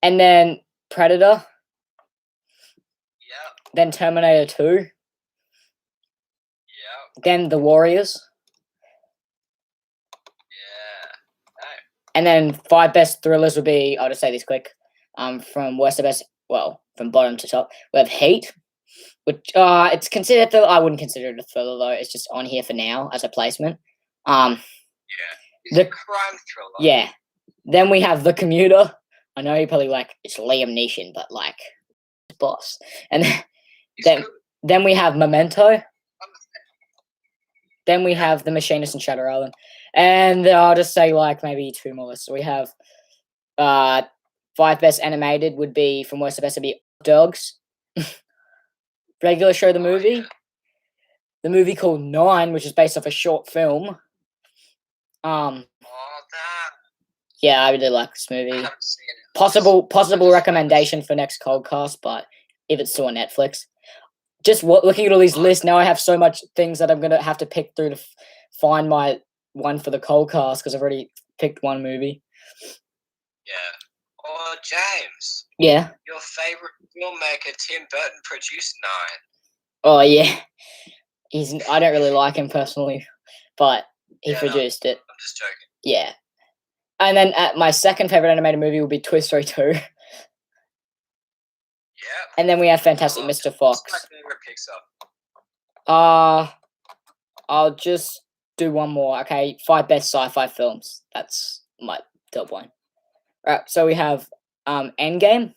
A: And then Predator.
B: Yep.
A: Then Terminator 2.
B: Yep.
A: Then The Warriors.
B: Yeah. Hey.
A: And then 5 best thrillers would be, I'll just say this quick, from worst to best, well, from bottom to top, we have Heat, which it's considered I wouldn't consider it a thriller though. It's just on here for now as a placement.
B: Yeah. It's a crime thriller.
A: Yeah. Then we have The Commuter. I know you're probably like, it's Liam Neeson, but like, boss. And then we have Memento. Then we have The Machinist and Shutter Island. And I'll just say like maybe 2 more lists. So we have 5 best animated would be from worst to best would be Dogs. Regular Show the movie.
B: Yeah.
A: The movie called 9, which is based off a short film.
B: That.
A: Yeah, I really like this movie.
B: I haven't seen it.
A: Possible recommendation for next Coldcast, but if it's still on Netflix. Just looking at all these lists, now I have so much things that I'm going to have to pick through to find my one for the Coldcast because I've already picked one movie.
B: Yeah. Oh, James.
A: Yeah.
B: Your favorite filmmaker, Tim Burton, produced 9.
A: Oh, yeah. I don't really like him personally, but he produced it.
B: I'm just joking.
A: Yeah. And then my second favorite animated movie would be Toy Story 2.
B: Yeah.
A: And then we have Fantastic Mr. Fox.
B: What's my favorite Pixar?
A: I'll just do one more. Okay, 5 best sci-fi films. That's my top one. Right, so we have Endgame.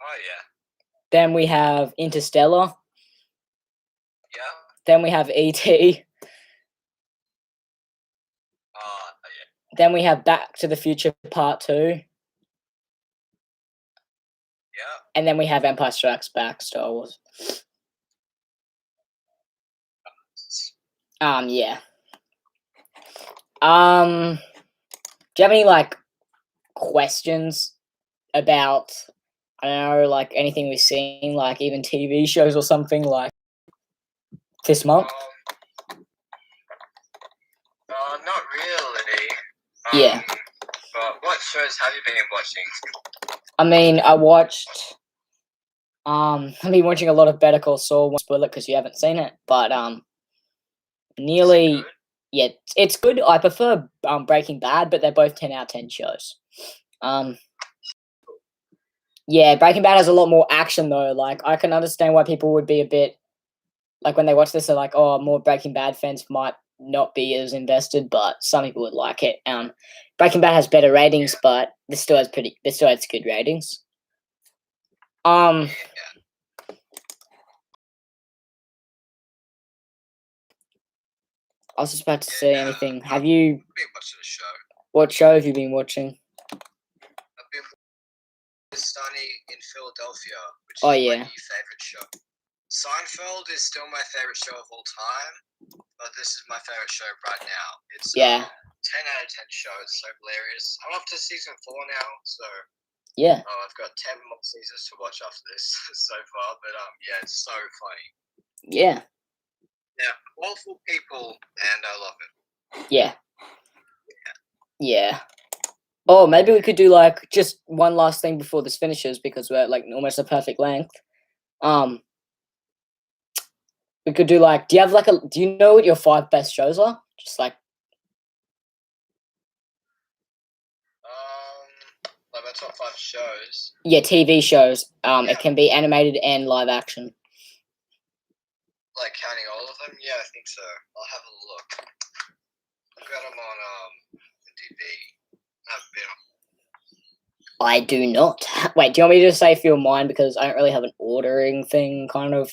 B: Oh yeah.
A: Then we have Interstellar.
B: Yeah.
A: Then we have E.T.
B: Oh yeah.
A: Then we have Back to the Future Part 2.
B: Yeah.
A: And then we have Empire Strikes Back, Star Wars. Yeah. Do you have any like questions about, I don't know, like anything we've seen, like even TV shows or something like this month?
B: Not really.
A: Yeah.
B: But what shows have you been watching?
A: I mean, I've been watching a lot of Better Call Saul. Won't spoil it because you haven't seen it, but nearly.
B: Good?
A: Yeah, it's good. I prefer Breaking Bad, but they're both 10 out of 10 shows. Yeah, Breaking Bad has a lot more action though. Like I can understand why people would be a bit like when they watch this, they're like, "Oh, more Breaking Bad fans might not be as invested," but some people would like it. Breaking Bad has better ratings, but this still has good ratings.
B: Yeah.
A: I was just about to say anything. Have
B: I've
A: you?
B: been watching the show.
A: What show have you been watching?
B: I've been watching Sunny in Philadelphia, which is
A: Oh
B: my
A: yeah,
B: new favorite show. Seinfeld is still my favorite show of all time, but this is my favorite show right now. It's
A: yeah,
B: 10 out of 10 show. It's so hilarious. I'm up to season 4 now, so
A: yeah,
B: I've got 10 more seasons to watch after this so far. But yeah, it's so funny.
A: yeah,
B: Yeah, awful people, and I love it.
A: yeah, yeah. Oh, maybe we could do like just one last thing before this finishes because we're like almost a perfect length. We could do like. Do you know what your 5 best shows are? Just like
B: Like my top 5 shows.
A: yeah, TV shows.
B: Yeah.
A: It can be animated and live action.
B: Like counting all of them? Yeah, I think so. I'll have a look. I've got them on DB. I've been on.
A: I do not. Wait, do you want me to say for your mind because I don't really have an ordering thing, kind of.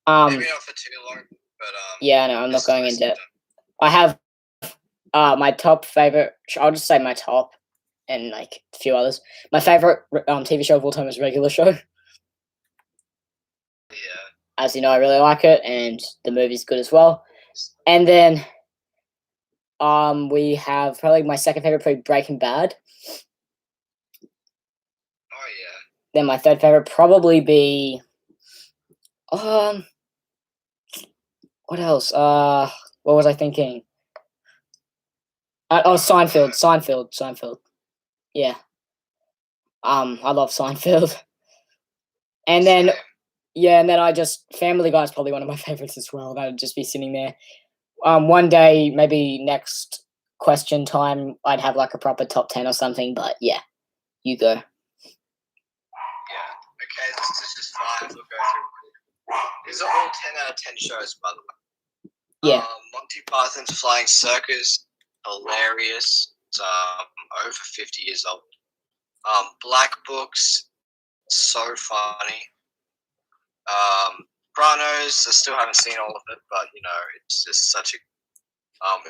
B: Maybe not for too long, but
A: Yeah, no, I'm not
B: just
A: going in
B: listen to
A: depth.
B: them.
A: I have my top favorite. I'll just say my top, and like a few others. My favorite TV show of all time is Regular Show.
B: Yeah.
A: As you know, I really like it, and the movie's good as well. And then we have probably my second favorite, probably Breaking Bad.
B: Oh yeah.
A: Then my third favorite probably be what else? What was I thinking? Seinfeld. Yeah. I love Seinfeld. And then
B: Same.
A: yeah, and then Family Guy is probably one of my favorites as well. That would just be sitting there. One day, maybe next question time, I'd have like a proper top 10 or something. But yeah, you go.
B: Yeah. Okay, this is just 5. We'll go through. These are all 10 out of 10 shows, by the way.
A: Yeah.
B: Monty Python's Flying Circus, hilarious. It's over 50 years old. Black Books, so funny. Sopranos, I still haven't seen all of it, but you know, it's just such a.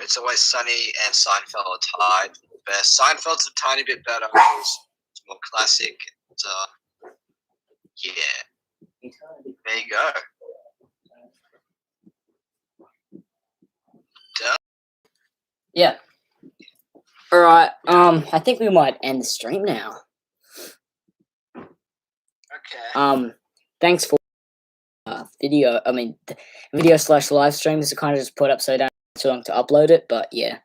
B: It's Always Sunny and Seinfeld are tied for the best. Seinfeld's a tiny bit better because it's more classic. Yeah, there you go. Done.
A: Yeah. All right. I think we might end the stream now.
B: Okay.
A: Thanks for video. I mean, video / live stream. This is kind of just put up so I don't have too long to upload it. But yeah.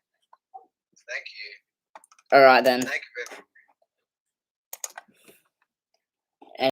B: Thank you.
A: All right then.
B: Thank you.